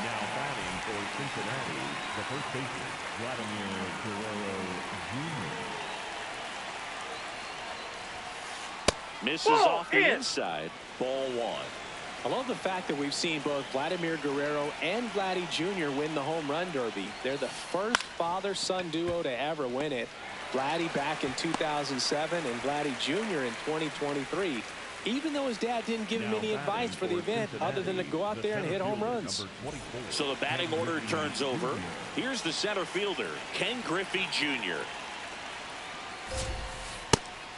Now batting for Cincinnati, the first baseman, Vladimir Guerrero Jr. Misses off the inside. Ball 1. I love the fact that we've seen both Vladimir Guerrero and Vladdy Jr. win the home run derby. They're the first father-son duo to ever win it. Vladdy back in 2007 and Vladdy Jr. in 2023. Even though his dad didn't give him any advice for the event other than to go out there and hit home runs. So the batting order turns over. Here's the center fielder, Ken Griffey Jr.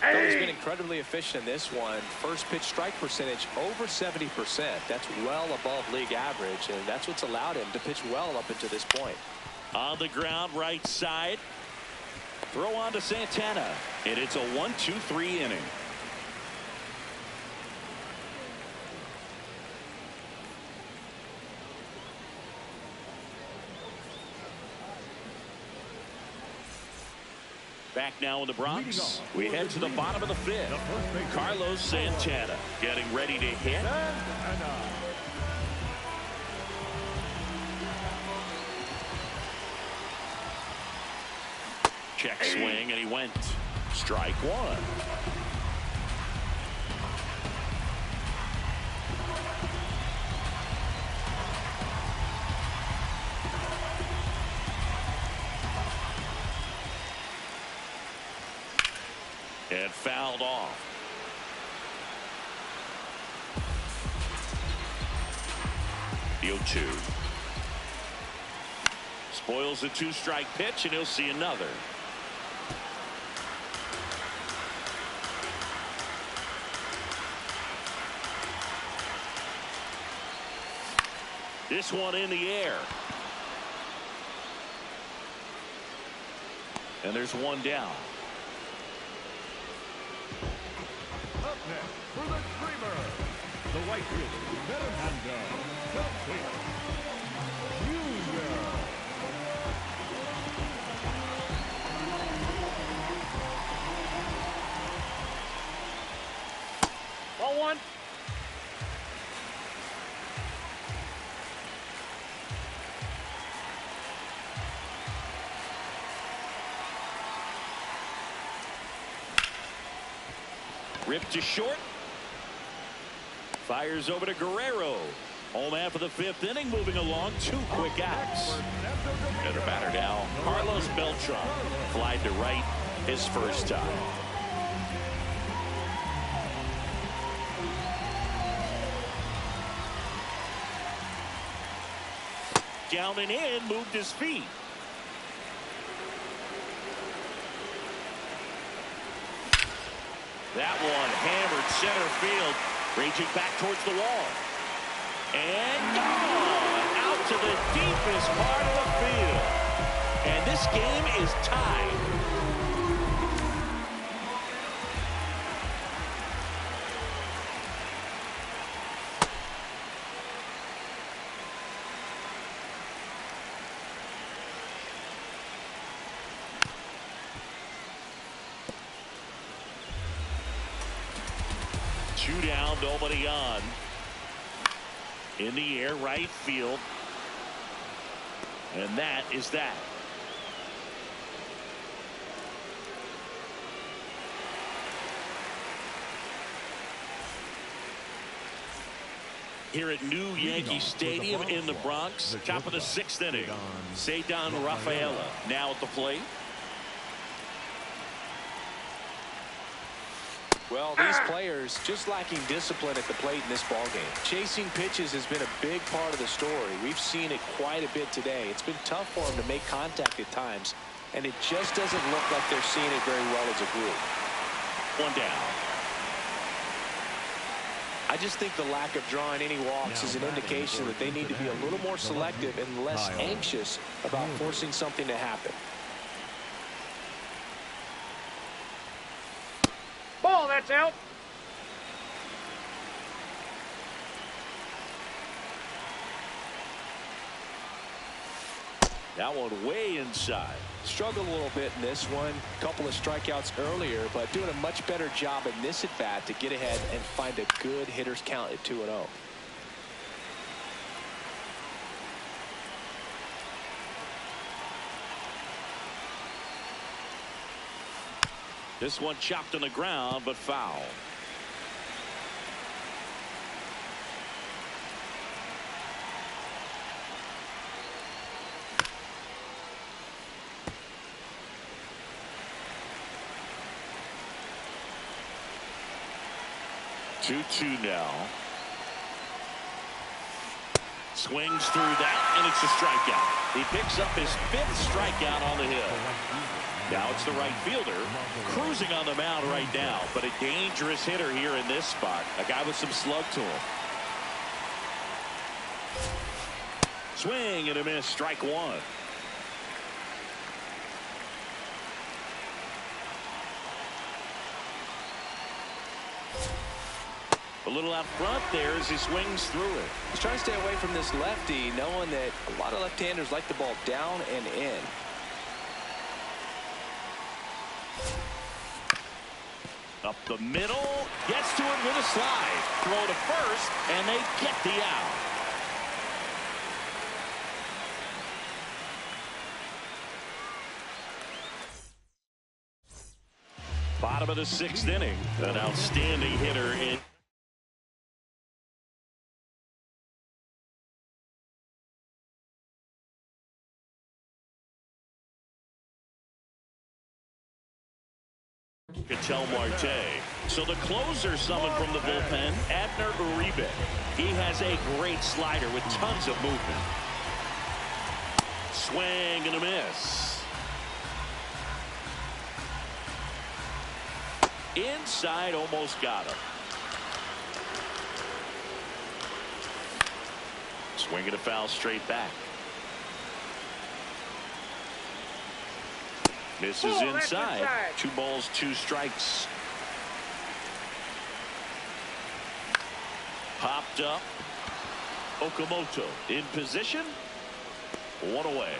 He's been incredibly efficient in this one. First pitch strike percentage over 70%. That's well above league average, and that's what's allowed him to pitch well up until this point. On the ground, right side. Throw on to Santana, and it's a 1-2-3 inning. Back now in the Bronx. We head to the bottom of the 5th. Carlos Santana getting ready to hit. Check swing, and he went. Strike 1. And fouled off. The 0-2. Spoils a 2-strike pitch, and he'll see another. This one in the air. And there's one down. Up next for the Dreamer, the right fielder, Fernando Junior. Ball one. Ripped to short. Fires over to Guerrero. Home half of the fifth inning, moving along. 2 quick outs. And the batter now, Carlos Beltran. Flied to right his first time. Down and in, moved his feet. That one hammered center field, raging back towards the wall. And gone out to the deepest part of the field. And this game is tied. Two down, nobody on. In the air, right field. And that is that. Here at New Yankee Stadium in the Bronx, top of the 6th inning. Cedar Rafaela now at the plate. Well, these players just lacking discipline at the plate in this ballgame. Chasing pitches has been a big part of the story. We've seen it quite a bit today. It's been tough for them to make contact at times, and it just doesn't look like they're seeing it very well as a group. One down. I just think the lack of drawing any walks is an indication that they need to be a little more selective and less anxious about forcing something to happen. Ball, that's out. That one way inside. Struggled a little bit in this one. Couple of strikeouts earlier, but doing a much better job in this at bat to get ahead and find a good hitter's count at 2-0. This one chopped on the ground, but foul. Two now. Swings through that, and it's a strikeout. He picks up his 5th strikeout on the hill. Now it's the right fielder cruising on the mound right now, but a dangerous hitter here in this spot. A guy with some slug to him. Swing and a miss, strike one. A little out front there as he swings through it. He's trying to stay away from this lefty, knowing that a lot of left-handers like the ball down and in. Up the middle, gets to it with a slide. Throw to first, and they get the out. Bottom of the 6th inning. An outstanding hitter in. Ketel Marte. So the closer summoned from the bullpen, Abner Uribe. He has a great slider with tons of movement. Swing and a miss. Inside, almost got him. Swing and a foul straight back. Misses inside. 2 balls, 2 strikes. Popped up. Okamoto in position. 1 away.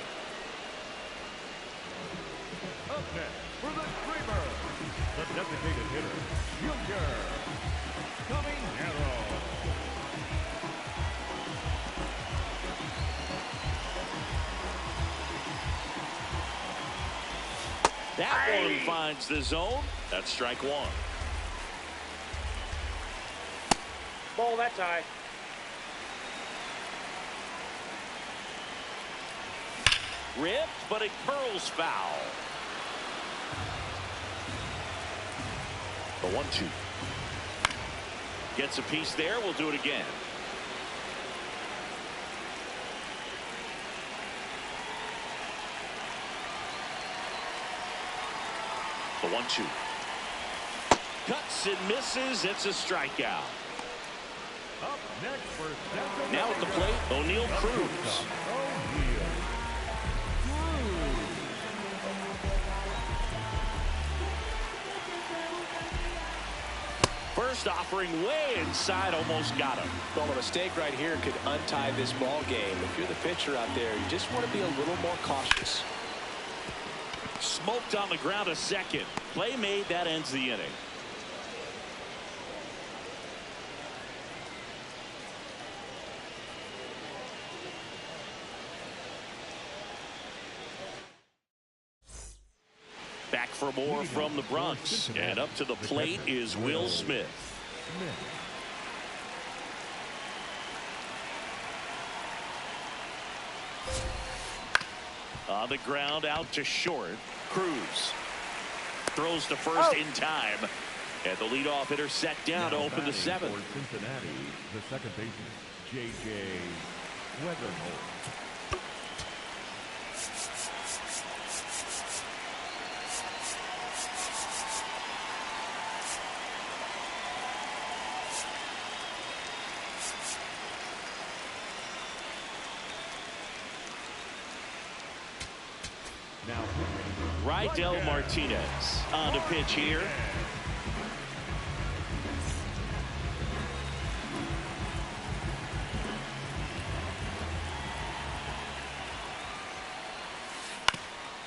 Up next for the Dreamer, the designated hitter, Junior Caminero. That one finds the zone. That's strike 1. Ball, that's high. Ripped, but it curls foul. The 1-2. Gets a piece there. We'll do it again. The 1-2. Cuts and misses. It's a strikeout. Up next for Central Now at the plate, O'Neal Cruz. First offering way inside, almost got him. Well, a mistake right here could untie this ball game. If you're the pitcher out there, you just want to be a little more cautious. Smoked on the ground a second. Play made. That ends the inning. Back for more from the Bronx. And up to the plate is Will Smith. On the ground, out to short. Cruz throws to first in time. And the leadoff hitter set down to open the 7th. For Cincinnati, the second baseman, J.J. Weatherholt. Rydell Martinez on the pitch here.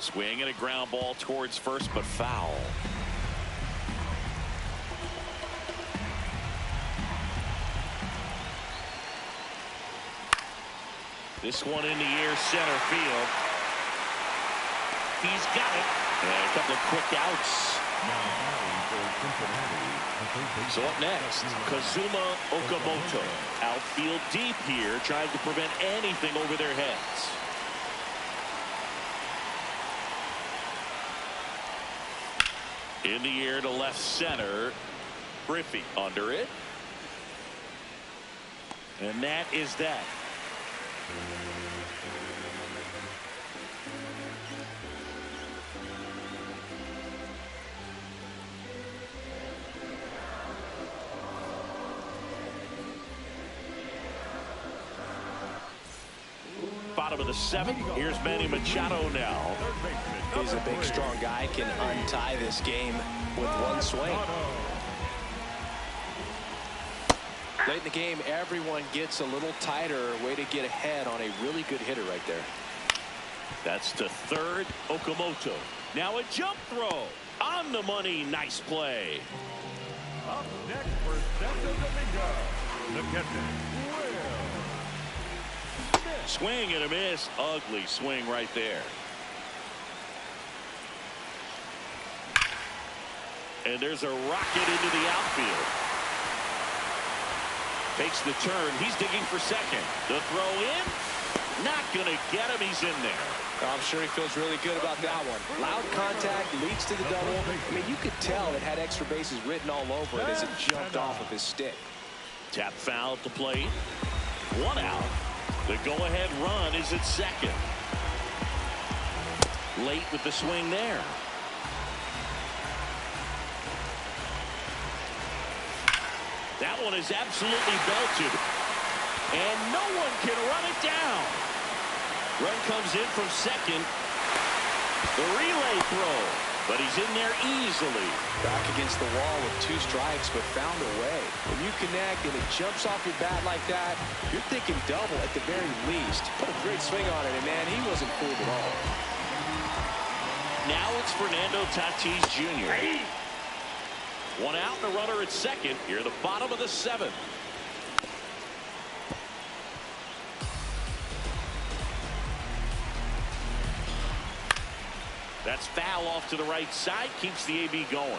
Swing and a ground ball towards first, but foul. This one in the air, center field. He's got it. And a couple of quick outs. So up next, Kazuma Okamoto. Outfield deep here, trying to prevent anything over their heads. In the air to left center. Griffey under it. And that is that. Bottom of the 7th. Here's Manny Machado now. He's a big, strong guy. Can untie this game with one swing. Late in the game, everyone gets a little tighter. Way to get ahead on a really good hitter right there. That's to third. Okamoto. Now a jump throw. On the money. Nice play. Up next for Santo Domingo, the captain, Swing and a miss. Ugly swing right there. And there's a rocket into the outfield. Takes the turn. He's digging for second. The throw in. Not going to get him. He's in there. I'm sure he feels really good about that one. Loud contact leads to the double. I mean, you could tell it had extra bases written all over it as it jumped off of his stick. Tap foul at the plate. 1 out. The go-ahead run is at second. Late with the swing there. That one is absolutely belted. And no one can run it down. Run comes in from second. The relay throw, but he's in there easily. Back against the wall with 2 strikes, but found a way. When you connect and it jumps off your bat like that, you're thinking double at the very least. Put a great swing on it, and man, he wasn't fooled at all. Now it's Fernando Tatis Jr. One out and a runner at second. Here at the bottom of the 7th. That's foul off to the right side. Keeps the AB going.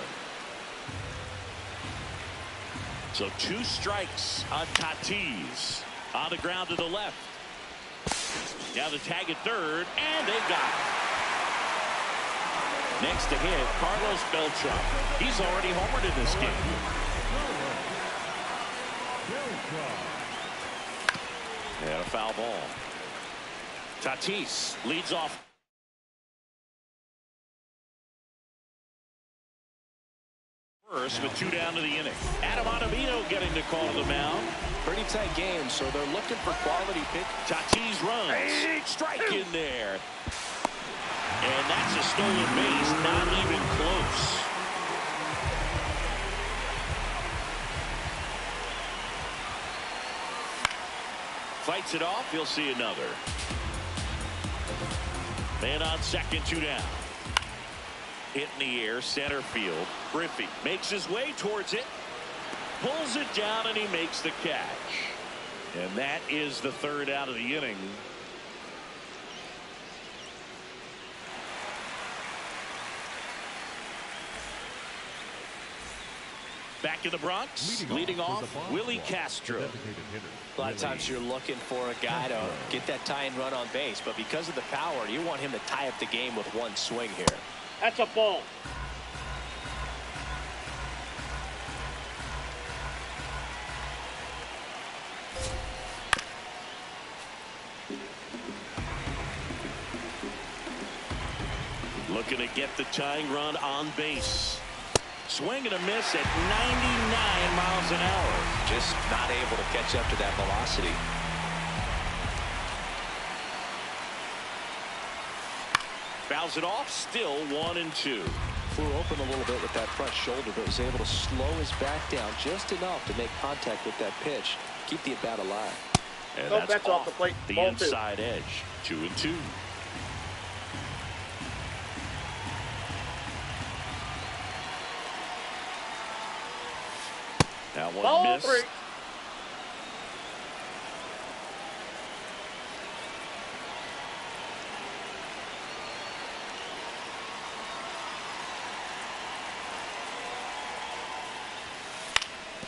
So 2 strikes on Tatis. On the ground to the left. Now the tag at third, and they got it. Next to hit, Carlos Beltran. He's already homered in this game. And a foul ball. Tatis leads off. First with 2 down to the inning. Adam Ottavino getting the call to the mound. Pretty tight game, so they're looking for quality pick. Tatis runs. Strike in there. And that's a stolen base, not even close. Fights it off, he'll see another. Man on second, 2 down. Hit in the air, center field. Griffey makes his way towards it. Pulls it down, and he makes the catch. And that is the 3rd out of the inning. Back in the Bronx, leading off Willie Castro. A lot of times you're looking for a guy to get that tying run on base, but because of the power, you want him to tie up the game with 1 swing here. That's a ball. Looking to get the tying run on base. Swing and a miss at 99 miles an hour. Just not able to catch up to that velocity. Fouls it off, still 1-2. Flew open a little bit with that front shoulder, but was able to slow his back down just enough to make contact with that pitch. Keep the at-bat alive. And Nope, that's off the plate. The Ball inside edge. 2-2. That one Ball missed. 3.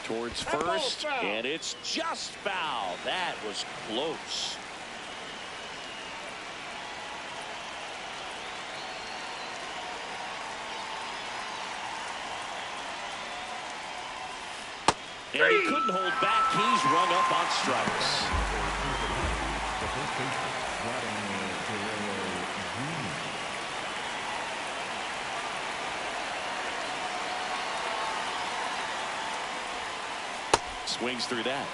Towards first, and it's just foul. That was close. And he couldn't hold back. He's rung up on strikes. Swings through that.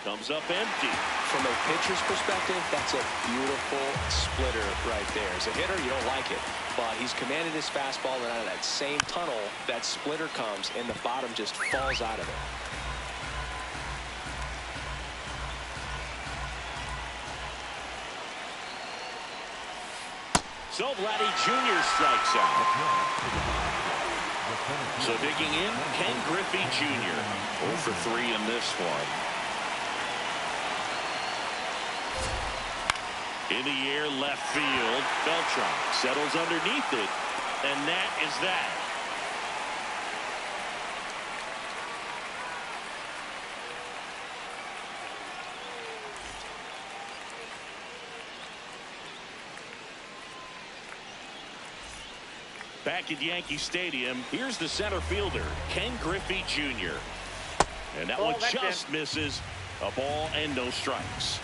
Comes up empty. From a pitcher's perspective, that's a beautiful splitter right there. As a hitter, you don't like it, but he's commanded his fastball, and out of that same tunnel, that splitter comes, and the bottom just falls out of it. So Vladdy Jr. strikes out. So digging in, Ken Griffey Jr. 0 for 3 in this one. In the air, left field. Beltran settles underneath it, and that is that. Back at Yankee Stadium, here's the center fielder, Ken Griffey Jr. And that one just misses. A ball and no strikes.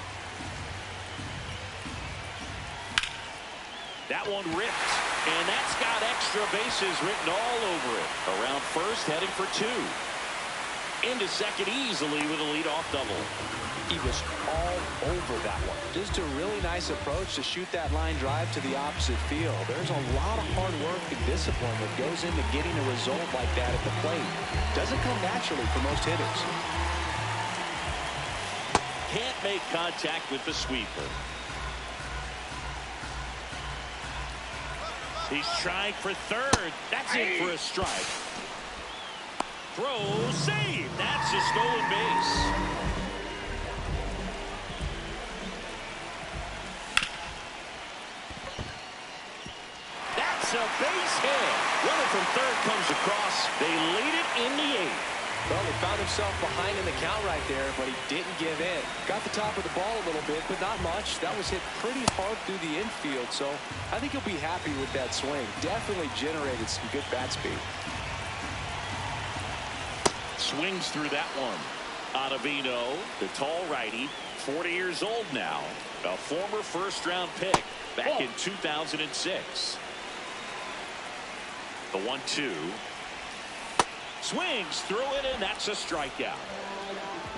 That one ripped, and that's got extra bases written all over it. Around first, heading for 2. Into second easily with a leadoff double. He was all over that one. Just a really nice approach to shoot that line drive to the opposite field. There's a lot of hard work and discipline that goes into getting a result like that at the plate. Doesn't come naturally for most hitters. Can't make contact with the sweeper. He's trying for third. That's in for a strike. Throw, save. That's a stolen base. That's a base hit. Runner from third comes across. They lead it in the 8th. Well, he found himself behind in the count right there, but he didn't give in. Got the top of the ball a little bit, but not much. That was hit pretty hard through the infield, so I think he'll be happy with that swing. Definitely generated some good bat speed. Swings through that one. Ottavino, the tall righty, 40 years old now. A former first-round pick back in 2006. The 1-2. Swings through it, and that's a strikeout.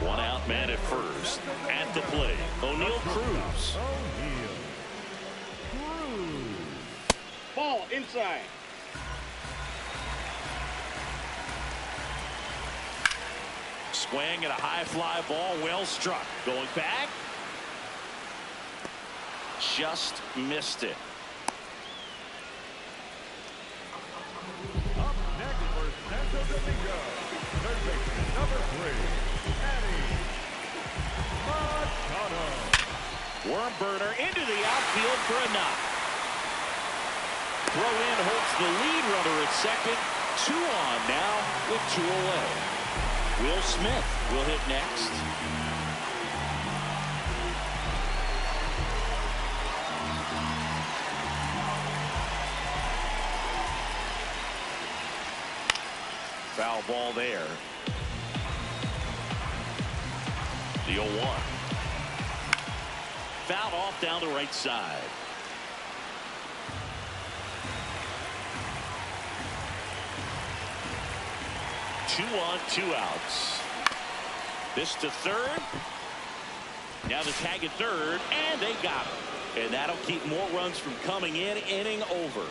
One out man at first. At the plate, O'Neal Cruz. Ball inside. Swing at a high fly ball, well struck. Going back. Just missed it. Up next for Santo Domingo, third baseman number 3, Machado. Worm burner into the outfield for a knock. Throw in holds the lead runner at second. 2 on now with 2 away. Will Smith will hit next. Foul ball there. The 0-1. Fouled off down the right side. Two on, 2 outs. This to third. Now the tag at third, and they got him. And that'll keep more runs from coming in. Inning over.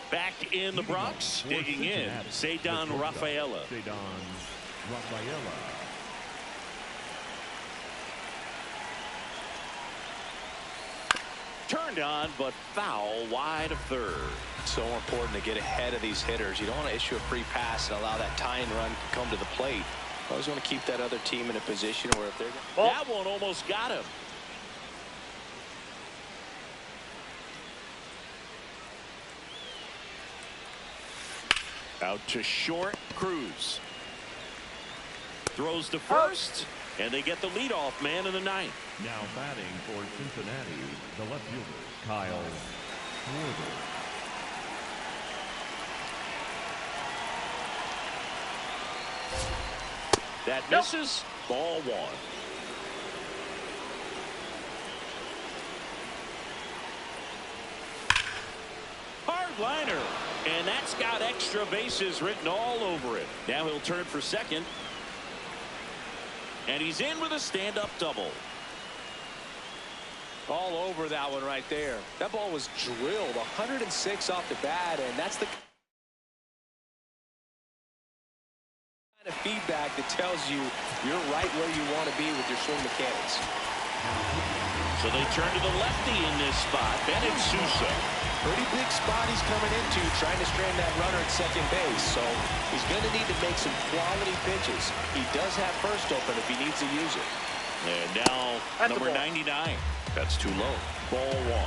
Back in the Bronx, digging in, Cedar Rafaela. Turned on, but foul wide of third. So important to get ahead of these hitters. You don't want to issue a free pass and allow that tying run to come to the plate. You always want to keep that other team in a position where if they're... That one almost got him. Out to short, Cruz. Throws to first, and they get the leadoff man in the 9th. Now batting for Cincinnati, the left fielder, Kyle Schwarber. That misses. Ball 1. Hard liner. And that's got extra bases written all over it. Now he'll turn for second. And he's in with a stand-up double. All over that one right there. That ball was drilled 106 off the bat, and that's the kind of feedback that tells you you're right where you want to be with your swing mechanics. So they turn to the lefty in this spot, Bennett Sousa. Pretty big spot he's coming into, trying to strand that runner at second base. So he's going to need to make some quality pitches. He does have first open if he needs to use it. And now number 99. That's too low. Ball 1.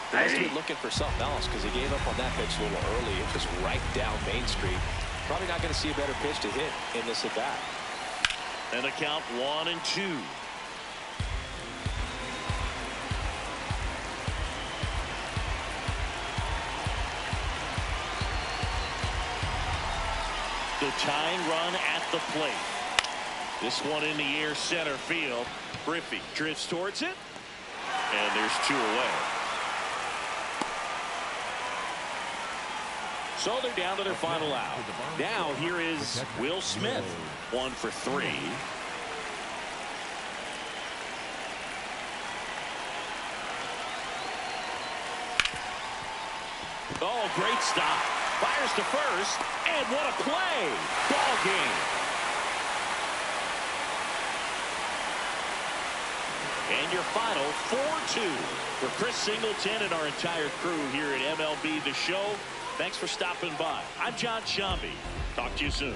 He must be looking for something else because he gave up on that pitch a little early. It was right down Main Street. Probably not going to see a better pitch to hit in this at bat. And the count 1-2. The tying run at the plate. This one in the air center field. Griffey drifts towards it. And there's 2 away. So they're down to their final out. Now here is Will Smith. 1 for 3. Oh, great stop. Fires to first. And what a play. Ball game. And your final 4-2 for Chris Singleton and our entire crew here at MLB The Show. Thanks for stopping by. I'm John Shambi. Talk to you soon.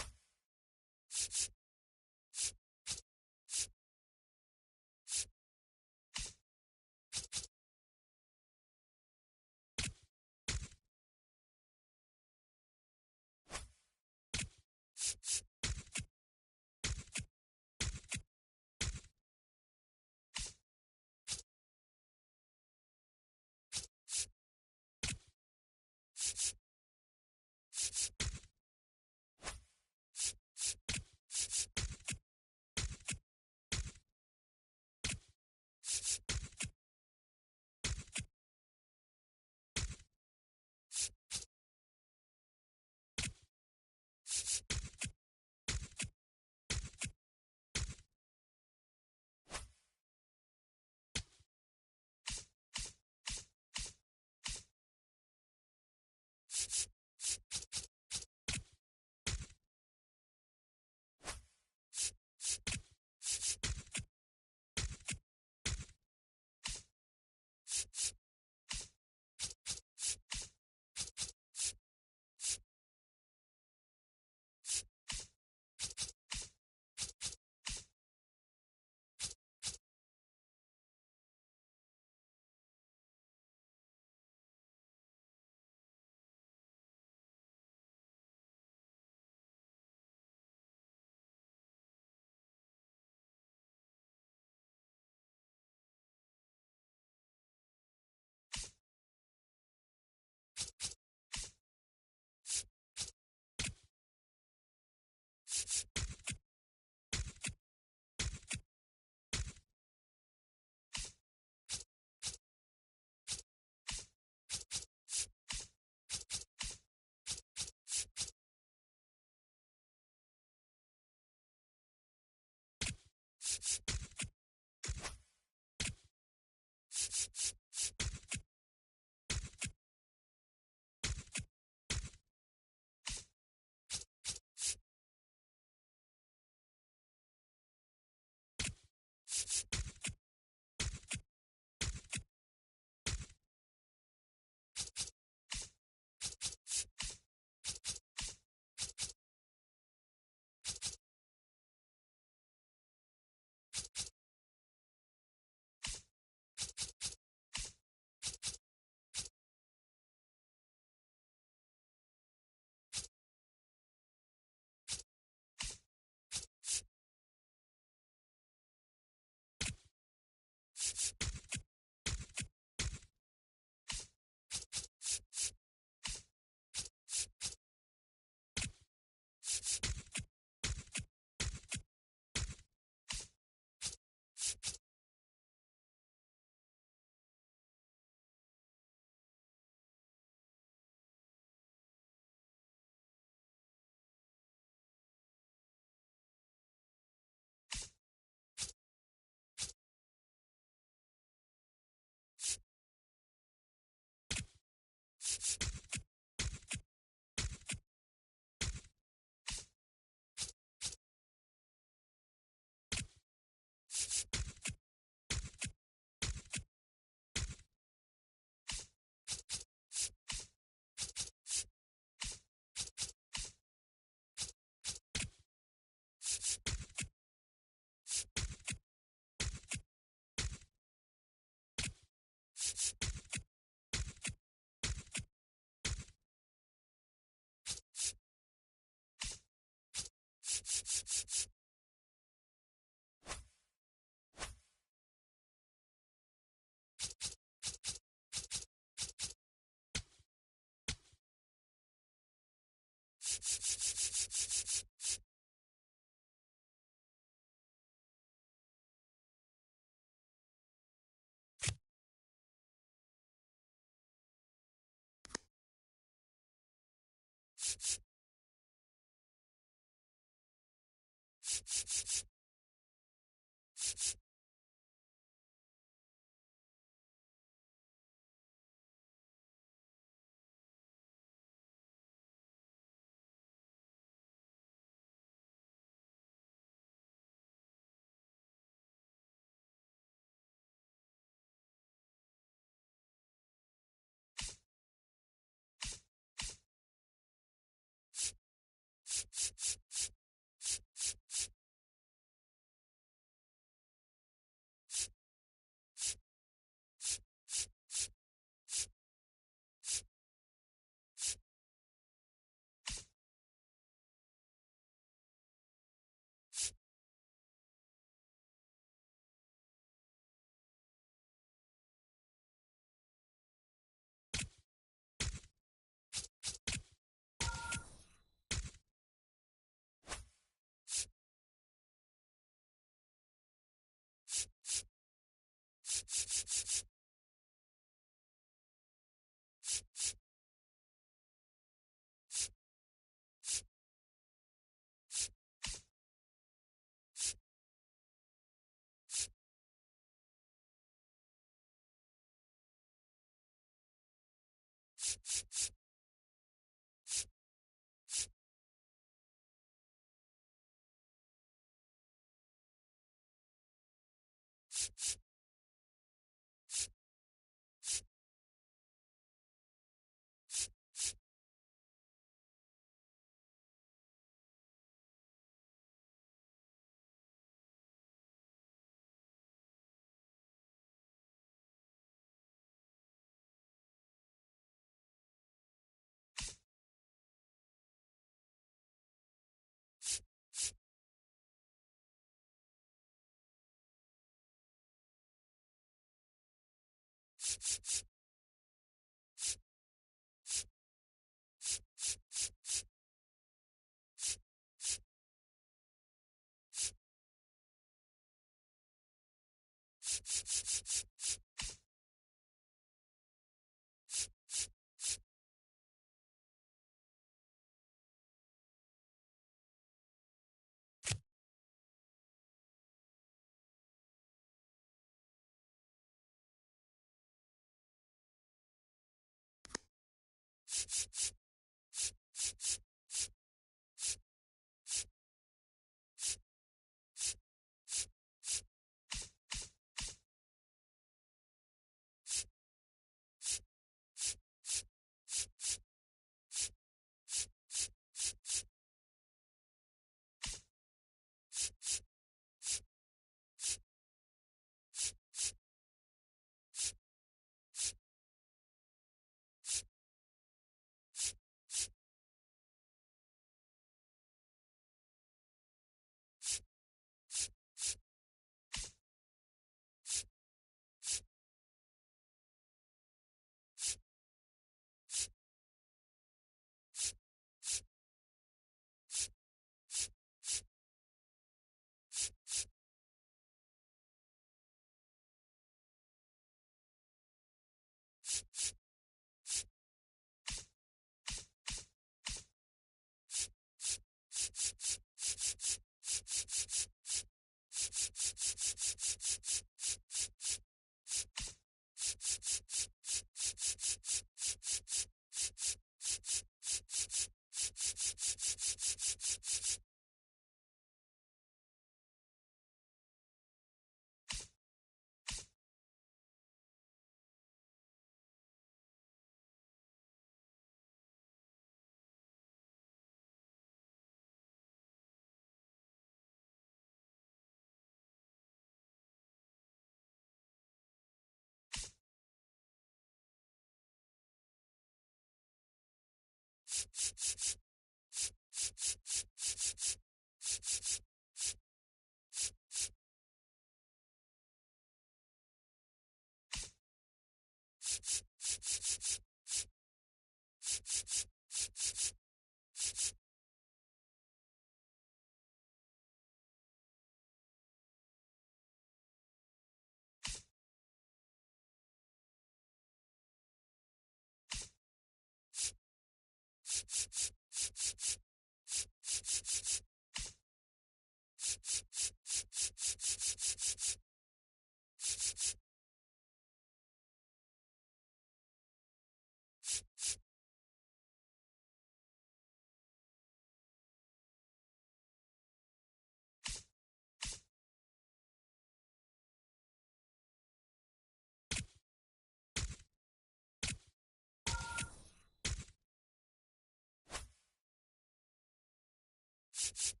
Bye.